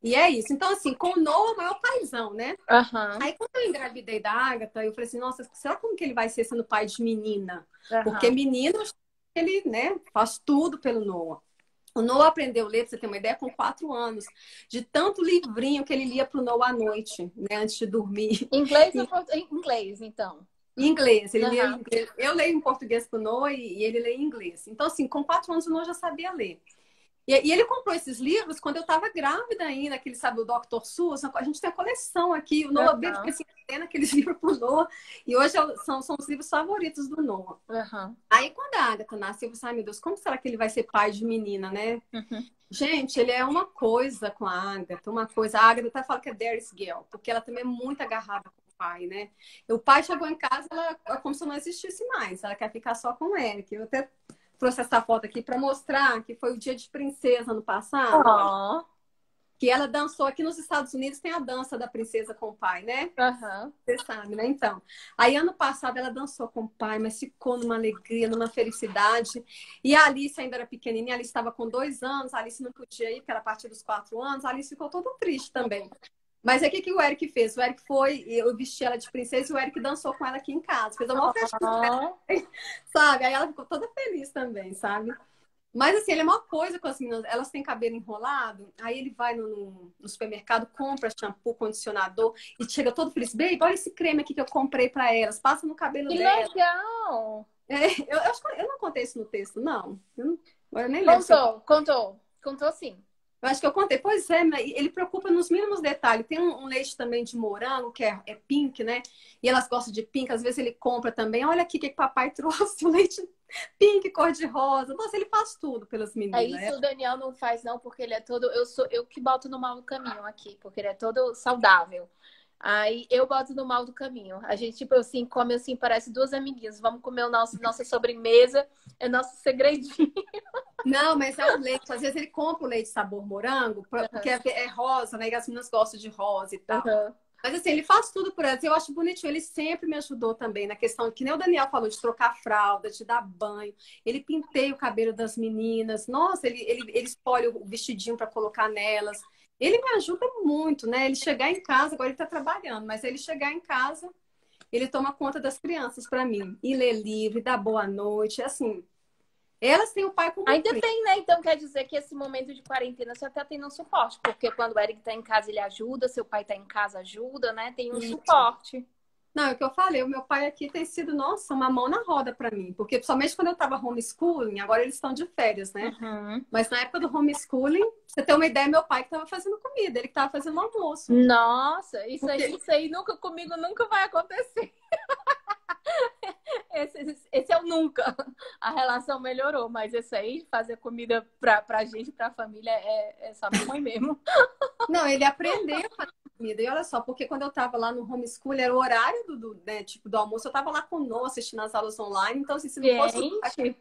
E é isso. Então, assim, com o Noah, o maior paizão, né? Uhum. Aí, quando eu engravidei da Agatha, eu falei assim, nossa, será como que ele vai ser sendo pai de menina? Uhum. Porque menino, ele, né, faz tudo pelo Noah. O Noah aprendeu a ler, pra você ter uma ideia, com 4 anos. De tanto livrinho que ele lia pro Noah à noite, né, antes de dormir. Inglês ou inglês, então? Em inglês, ele lia em inglês. Eu leio em português pro Noah e ele lê em inglês. Então, assim, com 4 anos o Noah já sabia ler. E ele comprou esses livros quando eu estava grávida ainda, aquele, sabe, o Dr. Seuss. A gente tem a coleção aqui. O Noah bebe assim, aqueles livros pro Noah. E hoje são os livros favoritos do Noah. Aí, quando a Agatha nasceu, eu pensei, ai meu Deus, como será que ele vai ser pai de menina, né? Gente, ele é uma coisa com a Agatha, uma coisa. A Agatha até fala que é Daddy's Girl, porque ela também é muito agarrada com o pai, né? E o pai chegou em casa, ela como se não existisse mais. Ela quer ficar só com o Eric. Eu até trouxe essa foto aqui para mostrar que foi o dia de princesa no passado. Que ela dançou aqui nos Estados Unidos, tem a dança da princesa com o pai, né? Você sabe, né? Então, aí ano passado ela dançou com o pai, mas ficou numa alegria, numa felicidade. E a Alice ainda era pequenininha, a Alice estava com 2 anos, a Alice não podia ir, porque era a partir dos 4 anos, a Alice ficou toda triste também. Mas aí o que o Eric fez? O Eric foi, eu vesti ela de princesa e o Eric dançou com ela aqui em casa. Fez uma festa, sabe? Aí ela ficou toda feliz também, sabe? Mas assim, ele é uma coisa com as meninas, elas têm cabelo enrolado, aí ele vai no supermercado, compra shampoo, condicionador e chega todo feliz. Baby, olha esse creme aqui que eu comprei pra elas, passa no cabelo dela. Que legal! Eu acho que eu não contei isso no texto, não. Eu nem lembro. Contou sim. Eu acho que eu contei. Pois é, ele preocupa nos mínimos detalhes. Tem um leite também de morango, que é pink, né? E elas gostam de pink. Às vezes ele compra também. Olha aqui o que papai trouxe, o leite pink, cor-de-rosa. Nossa, ele faz tudo pelas meninas. Isso o Daniel não faz, não, porque ele é todo... Eu que boto no mal do caminho aqui, porque ele é todo saudável. Aí eu boto no mal do caminho. A gente, tipo assim, come assim, parece 2 amiguinhas. Vamos comer nossa sobremesa, é nosso segredinho. Não, mas é o leite. Às vezes ele compra o leite sabor morango, porque é rosa, né? E as meninas gostam de rosa e tal. Mas assim, ele faz tudo por elas. Eu acho bonitinho. Ele sempre me ajudou também na questão que nem o Daniel falou, de trocar fralda, de dar banho. Ele penteia o cabelo das meninas. Nossa, ele escolhe o vestidinho para colocar nelas. Ele me ajuda muito, né? Ele chegar em casa, agora ele tá trabalhando, mas ele chegar em casa, ele toma conta das crianças para mim. E lê livro, e dá boa noite, assim. Elas têm o pai como Ainda tem, né? Então quer dizer que esse momento de quarentena você até tem um suporte, porque quando o Eric tá em casa ele ajuda, seu pai tá em casa ajuda, né? Tem um suporte. Não, é o que eu falei, o meu pai aqui tem sido, nossa, uma mão na roda para mim. Porque principalmente quando eu tava homeschooling, agora eles estão de férias, né? Mas na época do homeschooling, pra você ter uma ideia, meu pai que tava fazendo comida, ele que tava fazendo almoço. Nossa, isso aí comigo nunca vai acontecer. Esse é o nunca. A relação melhorou, mas esse aí, fazer comida pra gente, pra família, é só minha mãe mesmo. Não, ele aprendeu a fazer comida. E olha só, porque quando eu tava lá no homeschool, era o horário né, tipo, do almoço, eu tava lá com o Noah assistindo as aulas online, então assim, se não fosse... Gente,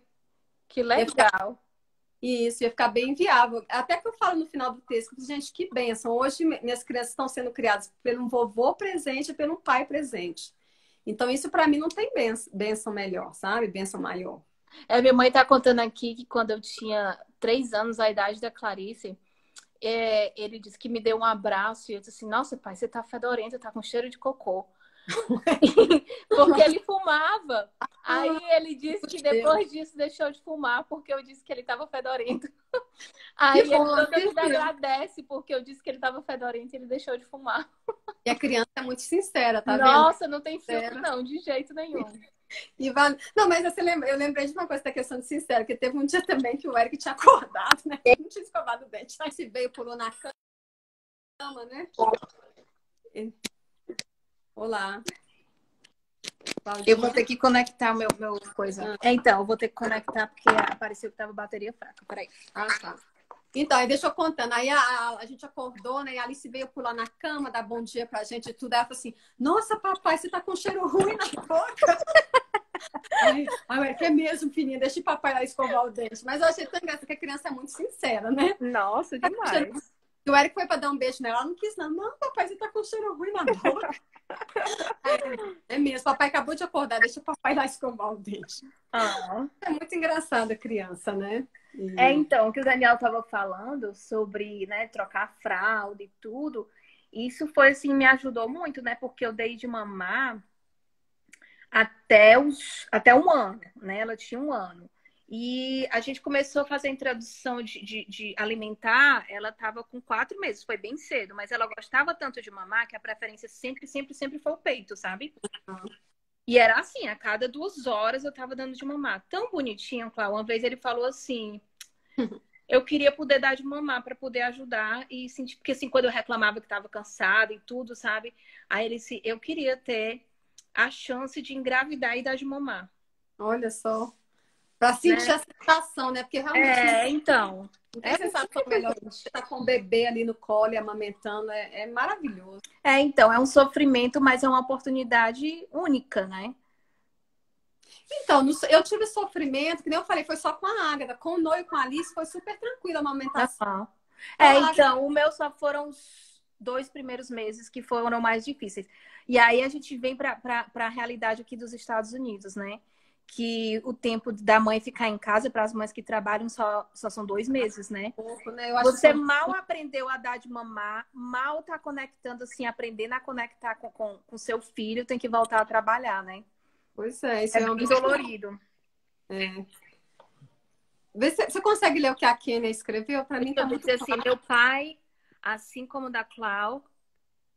que legal. Isso, ia ficar bem viável. Até que eu falo no final do texto, gente, que bênção. Hoje minhas crianças estão sendo criadas pelo vovô presente e pelo pai presente. Então, isso para mim não tem bênção melhor, sabe? Bênção maior. Minha mãe tá contando aqui que quando eu tinha 3 anos, a idade da Clarice, ele disse que me deu um abraço e eu disse assim, nossa, pai, você tá fedorento, tá com cheiro de cocô. Porque ele fumava. Aí ele disse que depois disso deixou de fumar porque eu disse que ele estava fedorento. Aí ele toda vida agradece porque eu disse que ele estava fedorento e ele deixou de fumar. E a criança é muito sincera, tá vendo? Nossa, não tem filtro não, de jeito nenhum. Não, mas eu lembrei de uma coisa da questão de sincera, que teve um dia também que o Eric tinha acordado, né? Ele não tinha escovado o dente. Aí se veio, pulou na cama, né? Olá. Eu vou ter que conectar meu coisa. Então, eu vou ter que conectar porque apareceu que tava bateria fraca. Peraí. Ah, tá. Então, aí deixa eu contando. Aí a gente acordou, né? E a Alice veio pular na cama, dar bom dia pra gente e tudo. Aí ela falou assim, nossa, papai, você tá com cheiro ruim na boca. Ai, é mesmo, filhinha, deixa o papai lá escovar o dente. Mas eu achei tão engraçado que a criança é muito sincera, né? Nossa, demais. E o Eric foi pra dar um beijo nela, ela não quis, não. Não, papai, você tá com cheiro ruim na boca. É mesmo, papai acabou de acordar, deixa o papai lá escovar o dente. É muito engraçada a criança, né? Então, o que o Daniel tava falando sobre, né, trocar fralda e tudo, isso foi, assim, me ajudou muito, né? Porque eu dei de mamar até um ano, né? Ela tinha 1 ano. E a gente começou a fazer a introdução de alimentar, ela estava com 4 meses, foi bem cedo, mas ela gostava tanto de mamar que a preferência sempre foi o peito, sabe? E era assim, a cada 2 horas eu tava dando de mamar. Tão bonitinho, Cláudio. Uma vez ele falou assim, eu queria poder dar de mamar para poder ajudar e sentir, porque assim, quando eu reclamava que tava cansada e tudo, sabe? Aí ele disse, eu queria ter a chance de engravidar e dar de mamar. Olha só. Pra sentir a sensação, né? Porque realmente. Então. É a sensação melhor. Você tá com o bebê ali no colo e amamentando. É maravilhoso. Então, é um sofrimento, mas é uma oportunidade única, né? Então, eu tive sofrimento, que nem eu falei, foi só com a Ágata. Com o Noio e com a Alice foi super tranquilo a amamentação. Então, o meu só foram os 2 primeiros meses que foram mais difíceis. E aí a gente vem para a realidade aqui dos Estados Unidos, né? Que o tempo da mãe ficar em casa para as mães que trabalham só são 2 meses, né? Pouco, né? Você mal aprendeu a dar de mamar, mal tá conectando, assim, aprendendo a conectar com seu filho, tem que voltar a trabalhar, né? Pois é, isso é bem dolorido. Você consegue ler o que a Kênia escreveu? Para mim tá muito assim, meu pai, assim como o da Clau,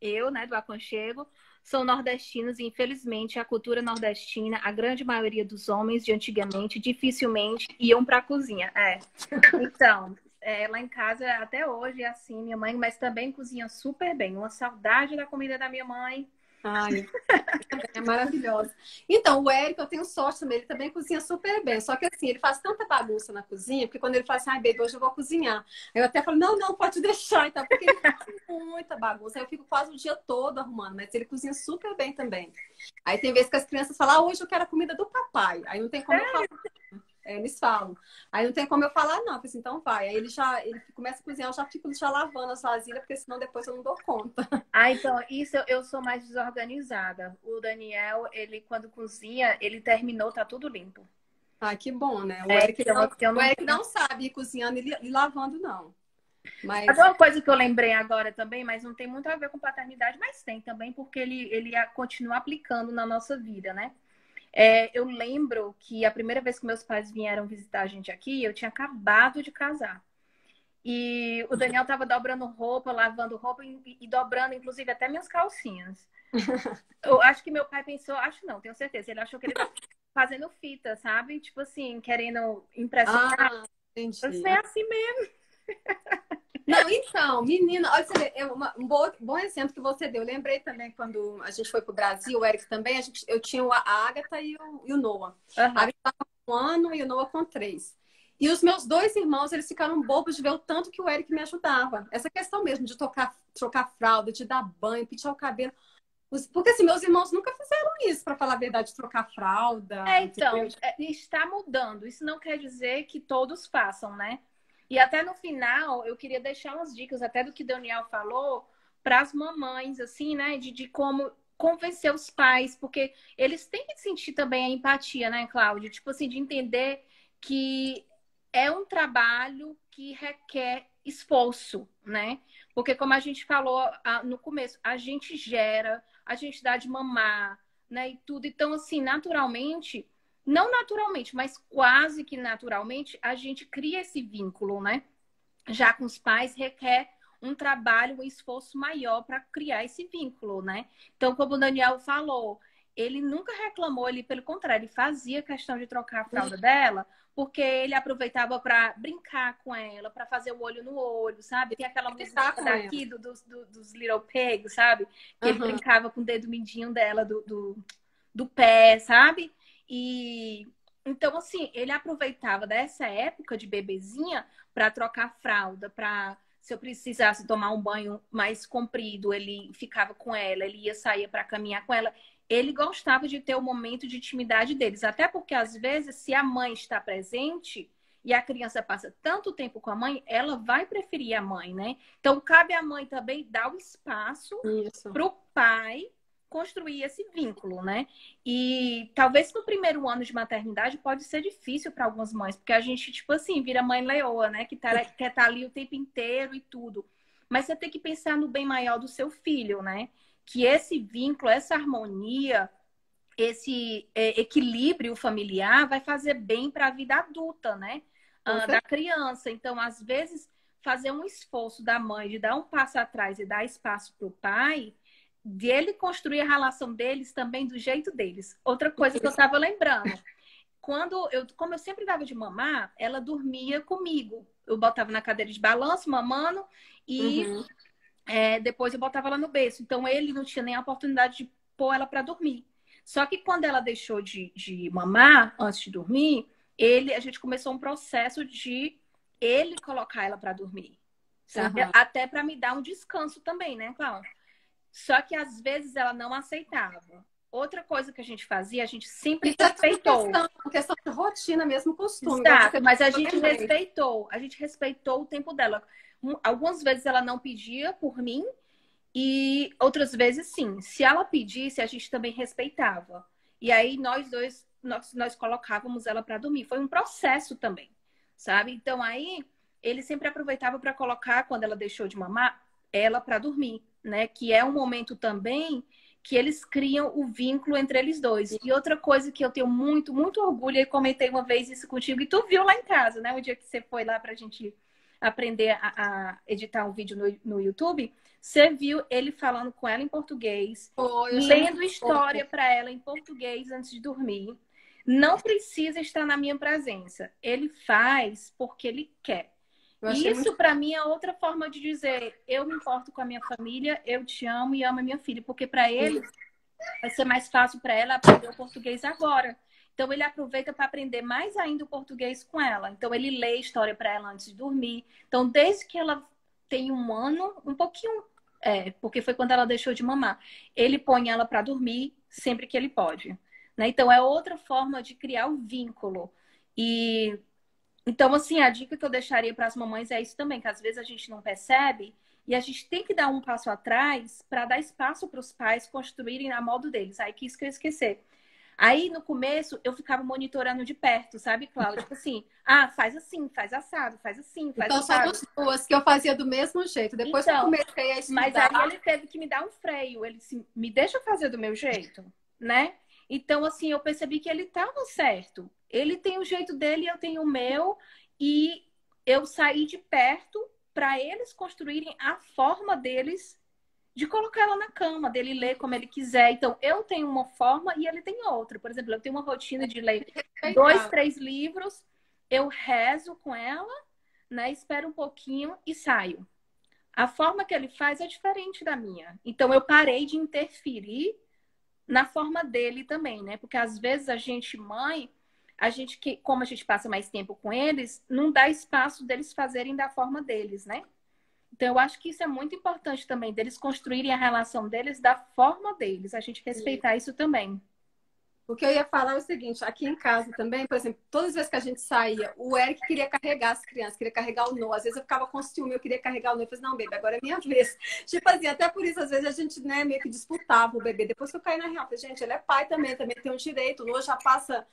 eu, né, do Aconchego, são nordestinos e, infelizmente, a cultura nordestina, a grande maioria dos homens de antigamente, dificilmente iam para a cozinha. Então, lá em casa, até hoje, é assim, minha mãe, mas também cozinha super bem. Uma saudade da comida da minha mãe. Ai, é maravilhosa. Então, o Érico, eu tenho sorte também, ele também cozinha super bem. Só que assim, ele faz tanta bagunça na cozinha, porque quando ele fala assim, ai, baby, hoje eu vou cozinhar. Eu até falo, não, pode deixar, então, porque ele faz muita bagunça. Aí eu fico quase o dia todo arrumando, mas ele cozinha super bem também. Aí tem vezes que as crianças falam, hoje eu quero a comida do papai. Aí não tem como eu falar. Eles falam. Aí não tem como eu falar, não. Eu assim, então vai. Aí ele começa a cozinhar, eu já fico já lavando as vasilhas, porque senão depois eu não dou conta. Então, isso eu sou mais desorganizada. O Daniel, ele quando cozinha, ele terminou, tá tudo limpo. Que bom, né? O Eric, o Eric não sabe ir cozinhando e lavando, não. Mas uma coisa que eu lembrei agora também, mas não tem muito a ver com paternidade, mas tem também, porque ele continua aplicando na nossa vida, né? Eu lembro que a primeira vez que meus pais vieram visitar a gente aqui, eu tinha acabado de casar. E o Daniel tava dobrando roupa, lavando roupa e dobrando, inclusive, até minhas calcinhas. Eu acho que meu pai pensou, acho não, tenho certeza. Ele achou que ele tava fazendo fita, sabe? Tipo assim, querendo impressionar. Entendi. Você é assim mesmo. Não, então, menina, olha, você vê, um bom exemplo que você deu. Eu lembrei também quando a gente foi pro Brasil, o Eric também, eu tinha a Agatha e o Noah. A Agatha estava com 1 ano e o Noah com 3. E os meus 2 irmãos, eles ficaram bobos de ver o tanto que o Eric me ajudava. Essa questão mesmo de trocar fralda, de dar banho, pentear o cabelo. Porque assim, meus irmãos nunca fizeram isso, para falar a verdade, trocar fralda. Então, está mudando. Isso não quer dizer que todos façam, né? E até no final, eu queria deixar umas dicas, até do que o Daniel falou, para as mamães, assim, né? De como convencer os pais, porque eles têm que sentir também a empatia, né, Cláudia? Tipo assim, de entender que é um trabalho que requer esforço, né? Porque como a gente falou no começo, a gente gera, a gente dá de mamar, né? E tudo. Então, assim, naturalmente, não naturalmente, mas quase que naturalmente, a gente cria esse vínculo, né? Já com os pais requer um trabalho, um esforço maior para criar esse vínculo, né? Então, como o Daniel falou, ele nunca reclamou, ele, pelo contrário, ele fazia questão de trocar a fralda dela, porque ele aproveitava para brincar com ela, para fazer o olho no olho, sabe? Tem aquela música daqui dos Little Pigs, sabe? Que ele brincava com o dedo mindinho dela do pé, sabe? E então, assim, ele aproveitava dessa época de bebezinha para trocar fralda, para se eu precisasse tomar um banho mais comprido, ele ficava com ela, ele ia sair para caminhar com ela. Ele gostava de ter o momento de intimidade deles, até porque às vezes, se a mãe está presente e a criança passa tanto tempo com a mãe, ela vai preferir a mãe, né? Então, cabe à mãe também dar o espaço para o pai construir esse vínculo, né? E talvez no primeiro ano de maternidade pode ser difícil para algumas mães, porque a gente, tipo assim, vira mãe leoa, né? Que quer estar ali o tempo inteiro e tudo. Mas você tem que pensar no bem maior do seu filho, né? Que esse vínculo, essa harmonia, esse equilíbrio familiar vai fazer bem para a vida adulta, né? Da criança. Então, às vezes, fazer um esforço da mãe de dar um passo atrás e dar espaço para o pai, de ele construir a relação deles também do jeito deles. Outra coisa que eu estava lembrando, como eu sempre dava de mamar, ela dormia comigo. Eu botava na cadeira de balanço, mamando, e depois eu botava ela no berço. Então ele não tinha nem a oportunidade de pôr ela para dormir. Só que quando ela deixou de mamar, antes de dormir, a gente começou um processo de ele colocar ela para dormir. Sabe? Até para me dar um descanso também, né, Cláudia? Só que às vezes ela não aceitava. Outra coisa que a gente fazia, a gente sempre respeitou. Questão de rotina mesmo, costume. Exato, mas a gente respeitou o tempo dela. Algumas vezes ela não pedia por mim e outras vezes sim. Se ela pedisse, a gente também respeitava. E aí nós colocávamos ela para dormir. Foi um processo também, sabe? Então aí ele sempre aproveitava para colocar, quando ela deixou de mamar, ela para dormir, né? Que é um momento também que eles criam o vínculo entre eles dois. E outra coisa que eu tenho muito, muito orgulho, e comentei uma vez isso contigo, e tu viu lá em casa, né? O dia que você foi lá pra gente aprender a editar um vídeo no YouTube, você viu ele falando com ela em português, lendo história para ela em português antes de dormir. Não precisa estar na minha presença. Ele faz porque ele quer. Isso, para mim, é outra forma de dizer: eu me importo com a minha família, eu te amo e amo a minha filha. Porque para ele vai ser mais fácil para ela aprender o português agora. Então, ele aproveita para aprender mais ainda o português com ela. Então, ele lê história para ela antes de dormir. Então, desde que ela tem um ano, um pouquinho... porque foi quando ela deixou de mamar. Ele põe ela para dormir sempre que ele pode, né? Então, é outra forma de criar o vínculo. Então, assim, a dica que eu deixaria para as mamães é isso também, que às vezes a gente não percebe e a gente tem que dar um passo atrás para dar espaço para os pais construírem a modo deles. Aí que isso que eu esquecer. Aí, no começo, eu ficava monitorando de perto, sabe, Cláudia? Tipo assim, faz assim, faz assado, faz assim, faz assado. Então, são duas que eu fazia do mesmo jeito. Depois que eu comecei a estudar... Mas aí ele teve que me dar um freio. Ele disse, me deixa fazer do meu jeito, né? Então, assim, eu percebi que ele estava certo. Ele tem o jeito dele, eu tenho o meu. E eu saí de perto para eles construírem a forma deles de colocar ela na cama, dele ler como ele quiser. Então, eu tenho uma forma e ele tem outra. Por exemplo, eu tenho uma rotina de ler 2, 3 livros, eu rezo com ela, né? Espero um pouquinho e saio. A forma que ele faz é diferente da minha. Então, eu parei de interferir na forma dele também, né? Porque às vezes a gente, mãe, como a gente passa mais tempo com eles, não dá espaço deles fazerem da forma deles, né? Então, eu acho que isso é muito importante também, deles construírem a relação deles da forma deles, a gente respeitar isso também. O que eu ia falar é o seguinte, aqui em casa também, por exemplo, todas as vezes que a gente saía, o Eric queria carregar as crianças, queria carregar o Noah. Às vezes eu ficava com ciúme, eu queria carregar o Noah. Eu falei, não, bebê, agora é minha vez. Tipo assim, até por isso, às vezes a gente, né, meio que disputava o bebê. Depois que eu caí na real, eu falei, gente, ele é pai também tem um direito. O Noah já passa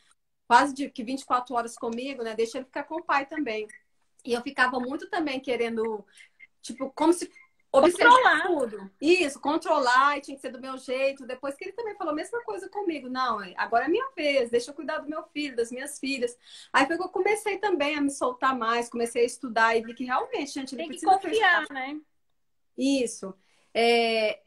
quase que 24 horas comigo, né? Deixa ele ficar com o pai também. E eu ficava muito também querendo, tipo, como se observar tudo. Isso, controlar, e tinha que ser do meu jeito. Depois que ele também falou a mesma coisa comigo. Não, agora é minha vez, deixa eu cuidar do meu filho, das minhas filhas. Aí foi que eu comecei também a me soltar mais, comecei a estudar e vi que realmente, gente, ele precisa confiar, né? Isso.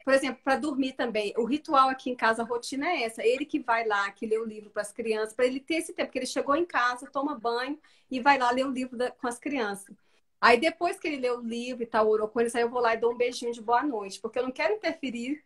Por exemplo, para dormir também, o ritual aqui em casa, a rotina é essa. Ele que vai lá, que lê o livro para as crianças, para ele ter esse tempo, porque ele chegou em casa, toma banho e vai lá ler o livro com as crianças. Aí depois que ele lê o livro e tal, orou com eles, aí eu vou lá e dou um beijinho de boa noite, porque eu não quero interferir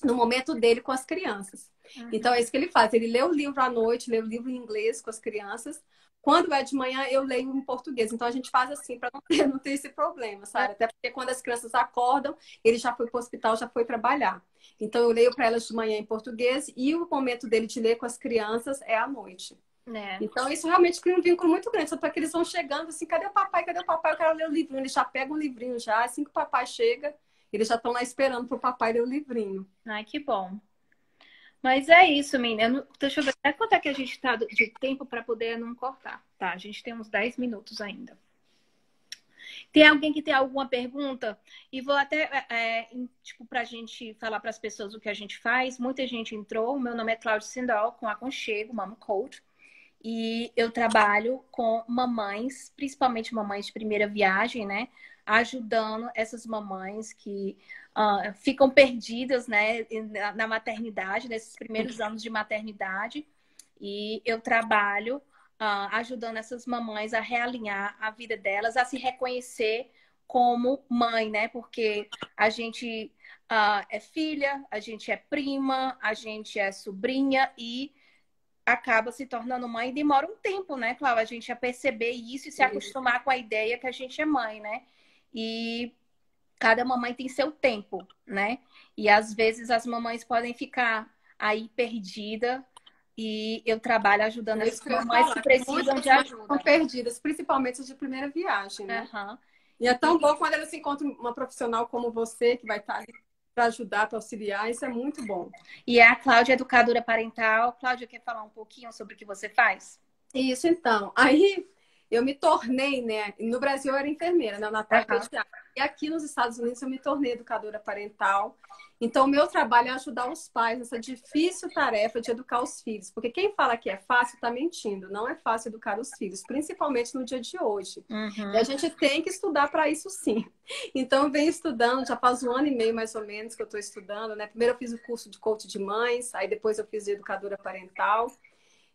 no momento dele com as crianças. Então é isso que ele faz. Ele lê o livro à noite, lê o livro em inglês com as crianças. Quando é de manhã, eu leio em português. Então a gente faz assim para não ter esse problema, sabe? Até porque quando as crianças acordam, ele já foi para o hospital, já foi trabalhar. Então eu leio para elas de manhã em português e o momento dele de ler com as crianças é à noite. Então isso realmente cria um vínculo muito grande. Só que eles vão chegando assim, cadê o papai? Cadê o papai? Eu quero ler o livrinho. Eles já pegam o livrinho já. Assim que o papai chega, eles já estão lá esperando para o papai ler o livrinho. Ai, que bom. Mas é isso, menina. Deixa eu ver até quanto é que a gente tá de tempo para poder não cortar. Tá, a gente tem uns 10 minutos ainda. Tem alguém que tem alguma pergunta? E vou até, tipo, pra gente falar para as pessoas o que a gente faz. Muita gente entrou. O meu nome é Cláudia Sindol, com Aconchego, Mama Coach. E eu trabalho com mamães, principalmente mamães de primeira viagem, né? Ajudando essas mamães que ficam perdidas, né, na maternidade, nesses primeiros anos de maternidade. E eu trabalho ajudando essas mamães a realinhar a vida delas, a se reconhecer como mãe, né? Porque a gente é filha, a gente é prima, a gente é sobrinha e acaba se tornando mãe e demora um tempo, né, Cláudia? A gente a perceber isso e se acostumar com a ideia que a gente é mãe, né? E cada mamãe tem seu tempo, né? E às vezes as mamães podem ficar aí perdida e eu trabalho ajudando essas mamães que precisam de ajuda. Estão perdidas, principalmente as de primeira viagem, né? E é tão bom quando elas encontram uma profissional como você, que vai estar ali para ajudar, para auxiliar, isso é muito bom. E a Cláudia é educadora parental. Cláudia, quer falar um pouquinho sobre o que você faz? Isso, então. Aí eu me tornei, né? No Brasil eu era enfermeira, né? Natal pediatra. E aqui nos Estados Unidos eu me tornei educadora parental. Então, o meu trabalho é ajudar os pais nessa difícil tarefa de educar os filhos. Porque quem fala que é fácil está mentindo. Não é fácil educar os filhos, principalmente no dia de hoje. E a gente tem que estudar para isso, sim. Então, eu venho estudando, já faz 1 ano e meio mais ou menos que eu estou estudando, né? Primeiro eu fiz o curso de coach de mães, aí depois eu fiz de educadora parental.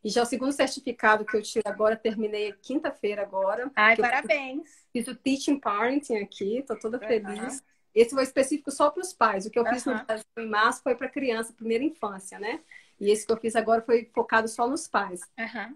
E já é o 2º certificado que eu tiro agora, terminei quinta-feira agora. Ai, parabéns! Fiz o Teaching Parenting aqui, tô toda feliz. Esse foi específico só para os pais. O que eu fiz no Brasil em março foi para criança, primeira infância, né? E esse que eu fiz agora foi focado só nos pais.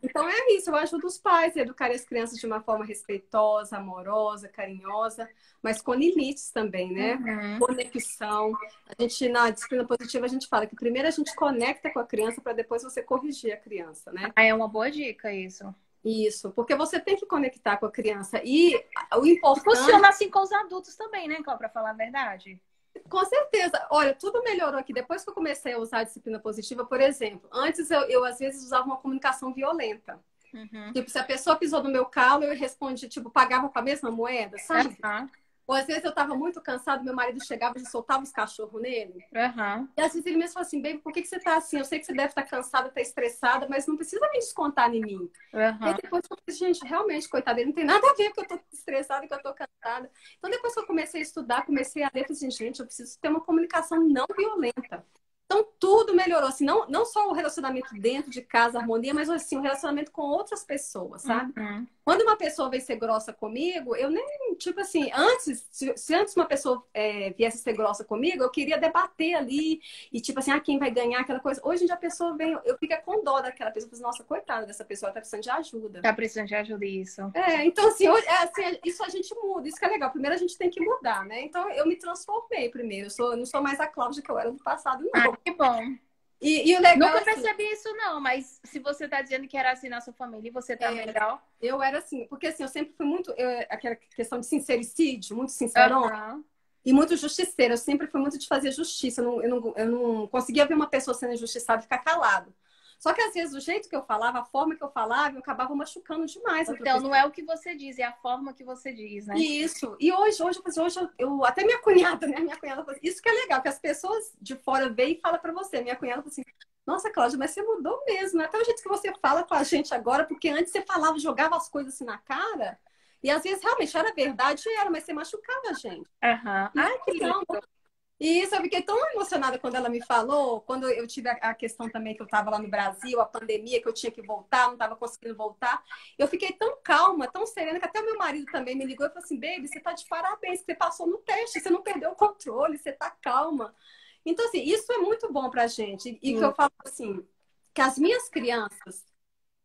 Então é isso, eu ajudo os pais a educar as crianças de uma forma respeitosa, amorosa, carinhosa, mas com limites também, né? Conexão. A gente, na disciplina positiva, a gente fala que primeiro a gente conecta com a criança para depois você corrigir a criança, né? É uma boa dica isso. Isso, porque você tem que conectar com a criança. E o importante... Funciona assim com os adultos também, né, Cláudia, para falar a verdade? Com certeza. Olha, tudo melhorou aqui. Depois que eu comecei a usar a disciplina positiva, por exemplo, antes eu às vezes usava uma comunicação violenta. Tipo, se a pessoa pisou no meu calo, eu respondia, tipo, pagava com a mesma moeda, sabe? Ou às vezes eu tava muito cansado, meu marido chegava e soltava os cachorros nele. E às vezes ele mesmo falou assim, baby, por que você tá assim? Eu sei que você deve estar cansada, tá estressada, mas não precisa me descontar em mim. E aí depois eu falei, gente, realmente, coitada, ele não tem nada a ver que eu tô estressada, que eu tô cansada. Então depois que eu comecei a estudar, comecei a ler, falei assim, gente, eu preciso ter uma comunicação não violenta. Então, tudo melhorou, assim, não só o relacionamento dentro de casa, harmonia, mas assim, o relacionamento com outras pessoas, sabe? Quando uma pessoa vem ser grossa comigo, eu nem, tipo assim, se antes uma pessoa viesse ser grossa comigo, eu queria debater ali, e tipo assim, quem vai ganhar aquela coisa. Hoje em dia a pessoa vem, eu fico com dó daquela pessoa, assim, nossa, coitada dessa pessoa, ela tá precisando de ajuda. Tá precisando de ajuda, isso. Então assim, hoje, isso a gente muda, isso que é legal. Primeiro a gente tem que mudar, né? Então eu me transformei primeiro, eu não sou mais a Cláudia que eu era no passado, não. Que bom. E o legal, nunca percebi isso, não, mas se você tá dizendo que era assim na sua família e você tá melhor. Eu era assim, porque assim, eu sempre fui muito. Aquela questão de sincericídio, muito sincerona. E muito justiceira. Eu sempre fui muito de fazer justiça. Eu não conseguia ver uma pessoa sendo injustiçada e ficar calado. Só que às vezes o jeito que eu falava, a forma que eu falava, eu acabava machucando demais. Então, não é o que você diz, é a forma que você diz, né? Isso. E hoje até minha cunhada, né? Minha cunhada falou assim, isso que é legal, que as pessoas de fora veem e falam pra você. Minha cunhada falou assim, nossa, Cláudia, mas você mudou mesmo, né? Até o jeito que você fala com a gente agora, porque antes você falava, jogava as coisas assim na cara, e às vezes realmente era verdade, era, mas você machucava a gente. Aham. Ai, que lindo. E isso, eu fiquei tão emocionada quando ela me falou, quando eu tive a questão também que eu estava lá no Brasil, a pandemia, que eu tinha que voltar, não estava conseguindo voltar. Eu fiquei tão calma, tão serena, que até o meu marido também me ligou e falou assim, baby, você tá de parabéns, você passou no teste, você não perdeu o controle, você tá calma. Então, assim, isso é muito bom pra gente. E que eu falo assim, que as minhas crianças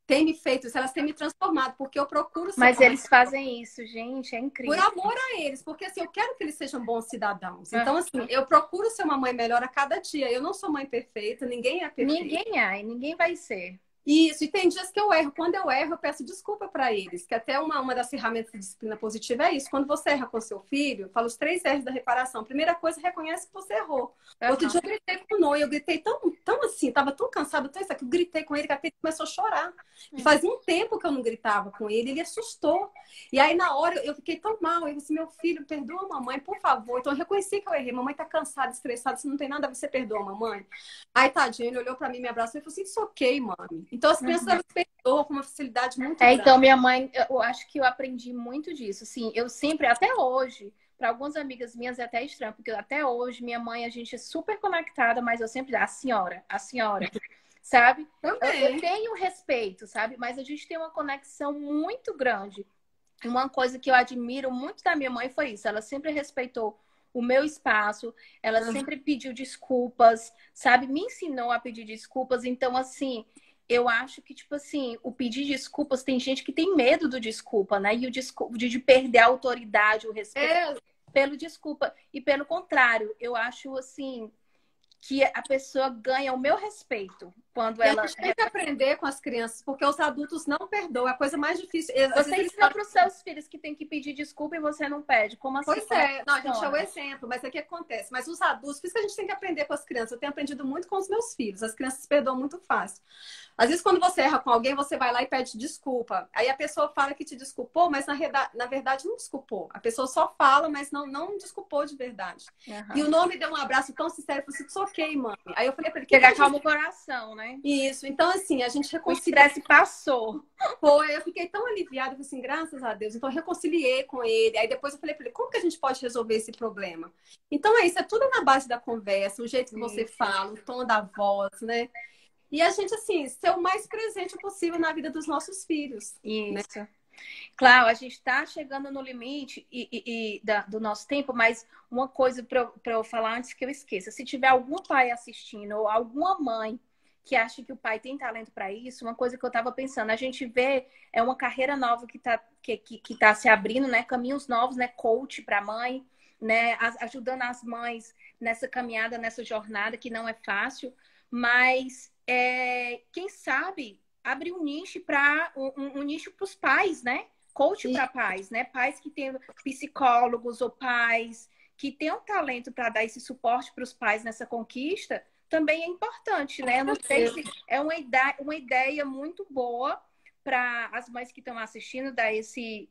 têm me feito isso, elas têm me transformado, porque eu procuro ser Mas eles fazem isso, gente, é incrível. por amor a eles, porque assim, eu quero que eles sejam bons cidadãos. Então, assim, eu procuro ser uma mãe melhor a cada dia. Eu não sou mãe perfeita, ninguém é perfeito. Ninguém é, e ninguém vai ser. Isso, e tem dias que eu erro. Quando eu erro, eu peço desculpa para eles, que até uma das ferramentas de disciplina positiva é isso. Quando você erra com seu filho, fala os 3 R's da reparação. Primeira coisa, reconhece que você errou. Outro dia eu gritei com o Noah, eu gritei tão assim, tava tão cansada, tão isso aqui, eu gritei com ele que até ele começou a chorar. E fazia um tempo que eu não gritava com ele, ele assustou. E aí, na hora, eu fiquei tão mal. Eu disse, meu filho, perdoa a mamãe, por favor. Então, eu reconheci que eu errei. Mamãe tá cansada, estressada, isso não tem nada a ver, você perdoa a mamãe. Aí, tadinho, ele olhou para mim, me abraçou e falou assim, isso ok, mãe. Então, as crianças, elas perdoam com uma facilidade muito grande. Então, minha mãe, eu acho que eu aprendi muito disso. Assim, eu sempre, até hoje, para algumas amigas minhas é até estranho, porque até hoje, minha mãe, a gente é super conectada, mas eu sempre digo, a senhora, sabe? Eu tenho respeito, sabe? Mas a gente tem uma conexão muito grande. Uma coisa que eu admiro muito da minha mãe foi isso. Ela sempre respeitou o meu espaço, ela sempre pediu desculpas, sabe? Me ensinou a pedir desculpas. Então, assim, eu acho que, tipo assim, o pedir desculpas, tem gente que tem medo do desculpa, né? E de perder a autoridade, o respeito pelo desculpa. E pelo contrário, eu acho, assim, que a pessoa ganha o meu respeito quando ela... A gente tem que aprender com as crianças, porque os adultos não perdoam. É a coisa mais difícil. Você ensina para os seus filhos que tem que pedir desculpa e você não pede. Como assim? Pois é. Não, a gente é o exemplo, mas é que acontece. Mas os adultos, por isso que a gente tem que aprender com as crianças. Eu tenho aprendido muito com os meus filhos. As crianças perdoam muito fácil. Às vezes, quando você erra com alguém, você vai lá e pede desculpa. Aí a pessoa fala que te desculpou, mas na verdade não desculpou. A pessoa só fala, mas não desculpou de verdade. E o nome deu um abraço tão sincero, falou assim, ok, mãe. Aí eu falei pra ele... Pegar calma o coração, né? Isso. Então, assim, a gente reconcilia. O estresse passou. Foi, eu fiquei tão aliviada, eu falei assim, graças a Deus. Então, eu reconciliei com ele. Aí depois eu falei pra ele, como que a gente pode resolver esse problema? Então, é isso, é tudo na base da conversa, o jeito que você fala, o tom da voz, né? E a gente, assim, ser o mais presente possível na vida dos nossos filhos. Isso. Né? Claro, a gente está chegando no limite do nosso tempo, mas uma coisa para eu falar antes que eu esqueça. Se tiver algum pai assistindo ou alguma mãe que acha que o pai tem talento para isso, uma coisa que eu estava pensando, a gente vê uma carreira nova que tá se abrindo, né? Caminhos novos, né? Coach para mãe, né? Ajudando as mães nessa caminhada, nessa jornada que não é fácil, mas quem sabe abrir um nicho para um nicho para os pais, né? Coach para pais, né? Pais que têm psicólogos ou pais que têm um talento para dar esse suporte para os pais nessa conquista, também é importante, né? Eu não sei se é uma ideia muito boa para as mães que estão assistindo, dar esse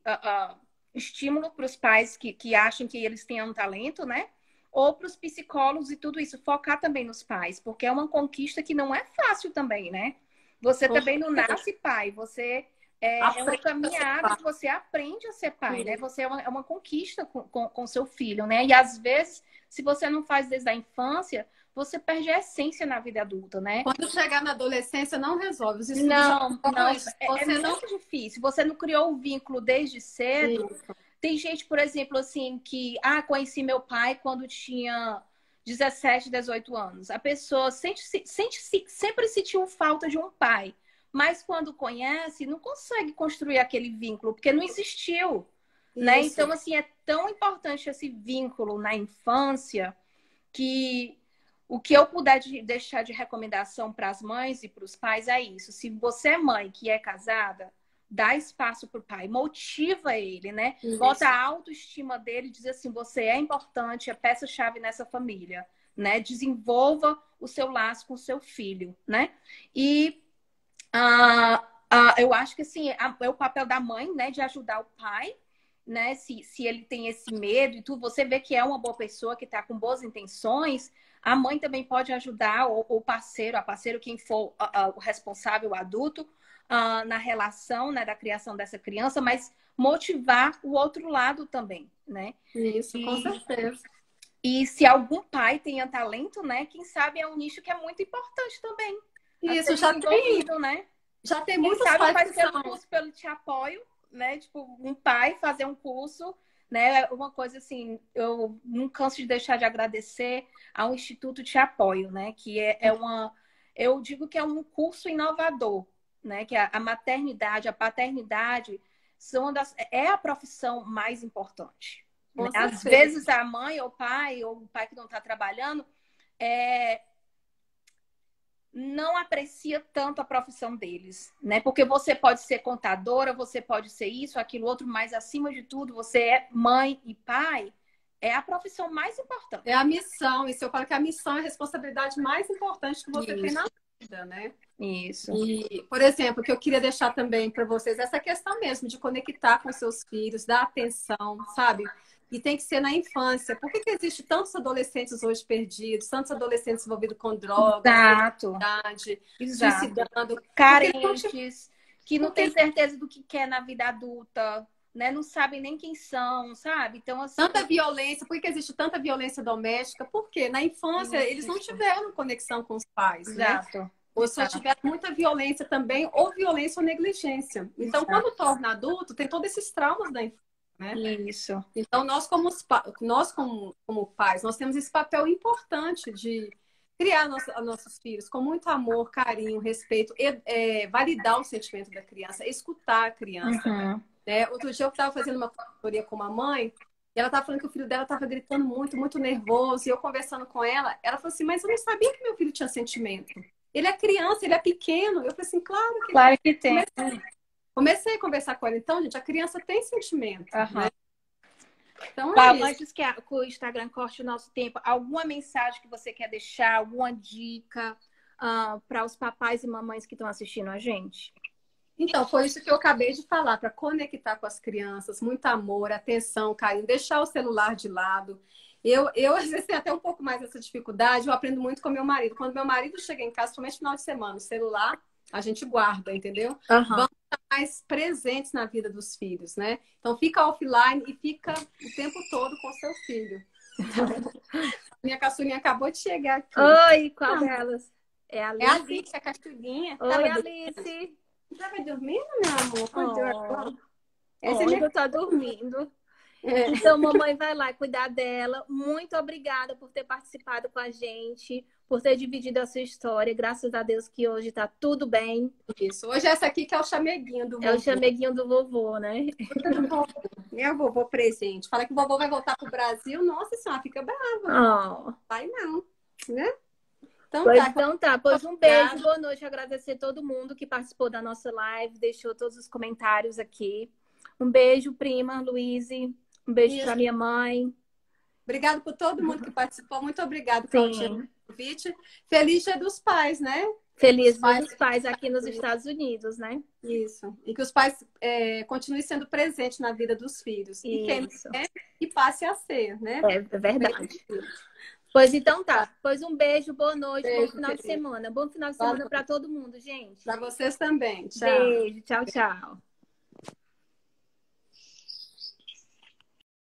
estímulo para os pais que acham que eles têm um talento, né? Ou para os psicólogos e tudo isso, focar também nos pais, porque é uma conquista que não é fácil também, né? Você também não nasce pai, você é uma caminhada que você aprende a ser pai, né? Você é uma conquista com seu filho, né? E às vezes, se você não faz desde a infância, você perde a essência na vida adulta, né? Quando chegar na adolescência, não resolve. Os estudos não, é muito difícil. Você não criou o vínculo desde cedo. Isso. Tem gente, por exemplo, assim, que conheci meu pai quando tinha 17, 18 anos. A pessoa sempre sentiu falta de um pai. Mas quando conhece, não consegue construir aquele vínculo, porque não existiu. Né? Então, assim, é tão importante esse vínculo na infância que o que eu puder deixar de recomendação para as mães e para os pais é isso. Se você é mãe que é casada, dá espaço para o pai, motiva ele, né? Isso. Bota a autoestima dele, diz assim, você é importante, é peça-chave nessa família, né? Desenvolva o seu laço com o seu filho, né? E Eu acho que assim, é o papel da mãe, né, de ajudar o pai, né? Se ele tem esse medo e tudo, você vê que é uma boa pessoa, que está com boas intenções, a mãe também pode ajudar, o parceiro, a parceiro, quem for o responsável, o adulto, na relação, né, da criação dessa criança, mas motivar o outro lado também, né? Isso, com certeza. E se algum pai tenha talento, né? Quem sabe é um nicho que é muito importante também. Isso, já tem, né? já tem Quem muitos sabe pais faz que pelo são... curso, pelo Te Apoio, né? Tipo, um pai fazer um curso, né? Uma coisa assim, eu não canso de deixar de agradecer ao Instituto Te Apoio, né? Que eu digo que é um curso inovador, né? Que a maternidade, a paternidade é a profissão mais importante. Né? Às vezes a mãe ou o pai que não está trabalhando, não aprecia tanto a profissão deles, né? Porque você pode ser contadora, você pode ser isso, aquilo, outro, mas acima de tudo, você é mãe e pai, é a profissão mais importante. É a missão, isso eu falo que a missão é a responsabilidade mais importante que você tem na vida, né? Isso. E, por exemplo, o que eu queria deixar também para vocês, essa questão mesmo de conectar com seus filhos, dar atenção, sabe? E tem que ser na infância. Por que existe tantos adolescentes hoje perdidos, tantos adolescentes envolvidos com drogas, suicidando, carentes, que não têm certeza do que quer na vida adulta, né? Não sabem nem quem são, sabe? Então, assim... Tanta violência. Por que existe tanta violência doméstica? Porque na infância eles não tiveram conexão com os pais, Exato. Né? Ou só tiveram muita violência também, ou violência ou negligência. Então, quando torna adulto, tem todos esses traumas da infância. Né? Isso. Então, nós como pais, nós temos esse papel importante de criar nossos filhos com muito amor, carinho, respeito, validar o sentimento da criança, escutar a criança. Né? Outro dia eu estava fazendo uma consultoria com uma mãe e ela estava falando que o filho dela estava gritando muito, muito nervoso. E eu conversando com ela, ela falou assim, mas eu não sabia que meu filho tinha sentimento. Ele é criança, ele é pequeno. Eu falei assim, claro que tem. Comecei a conversar com ela. Então, gente, a criança tem sentimento. Né? Então, antes que o Instagram corte o nosso tempo, alguma mensagem que você quer deixar, alguma dica para os papais e mamães que estão assistindo a gente? Então, foi isso que eu acabei de falar, para conectar com as crianças, muito amor, atenção, carinho, deixar o celular de lado. Eu às vezes, tenho até um pouco mais essa dificuldade, eu aprendo muito com meu marido. Quando meu marido chega em casa, principalmente no final de semana, o celular, a gente guarda, entendeu? Vamos estar mais presentes na vida dos filhos, né? Então, fica offline e fica o tempo todo com seu filho. Minha caçulinha acabou de chegar aqui. Oi, qual delas? É a Alice, a caçulinha. Oi, Alice. Tava dormindo, meu amor? Ainda tá dormindo. Então, mamãe vai lá cuidar dela. Muito obrigada por ter participado com a gente, por ter dividido a sua história. Graças a Deus que hoje tá tudo bem. Isso. Hoje essa aqui que é o chameguinho do vovô. É o chameguinho do vovô, né? É o vovô presente. Fala que o vovô vai voltar pro Brasil. Nossa senhora, fica brava. Vai não, né? Então tá. Pois um beijo, boa noite. Agradecer todo mundo que participou da nossa live, deixou todos os comentários aqui. Um beijo, prima, Luíse. Um beijo para minha mãe. Obrigada por todo mundo que participou. Muito obrigada pelo convite. Feliz Dia dos Pais, né? Feliz Dia dos Pais aqui nos Estados Unidos, né? Isso. E que os pais continuem sendo presentes na vida dos filhos. E quem quer, e passe a ser, né? É verdade. Pois então tá. Pois um beijo, boa noite, bom final de semana. Bom final de semana para todo mundo, gente. Para vocês também. Tchau. Beijo, tchau, tchau.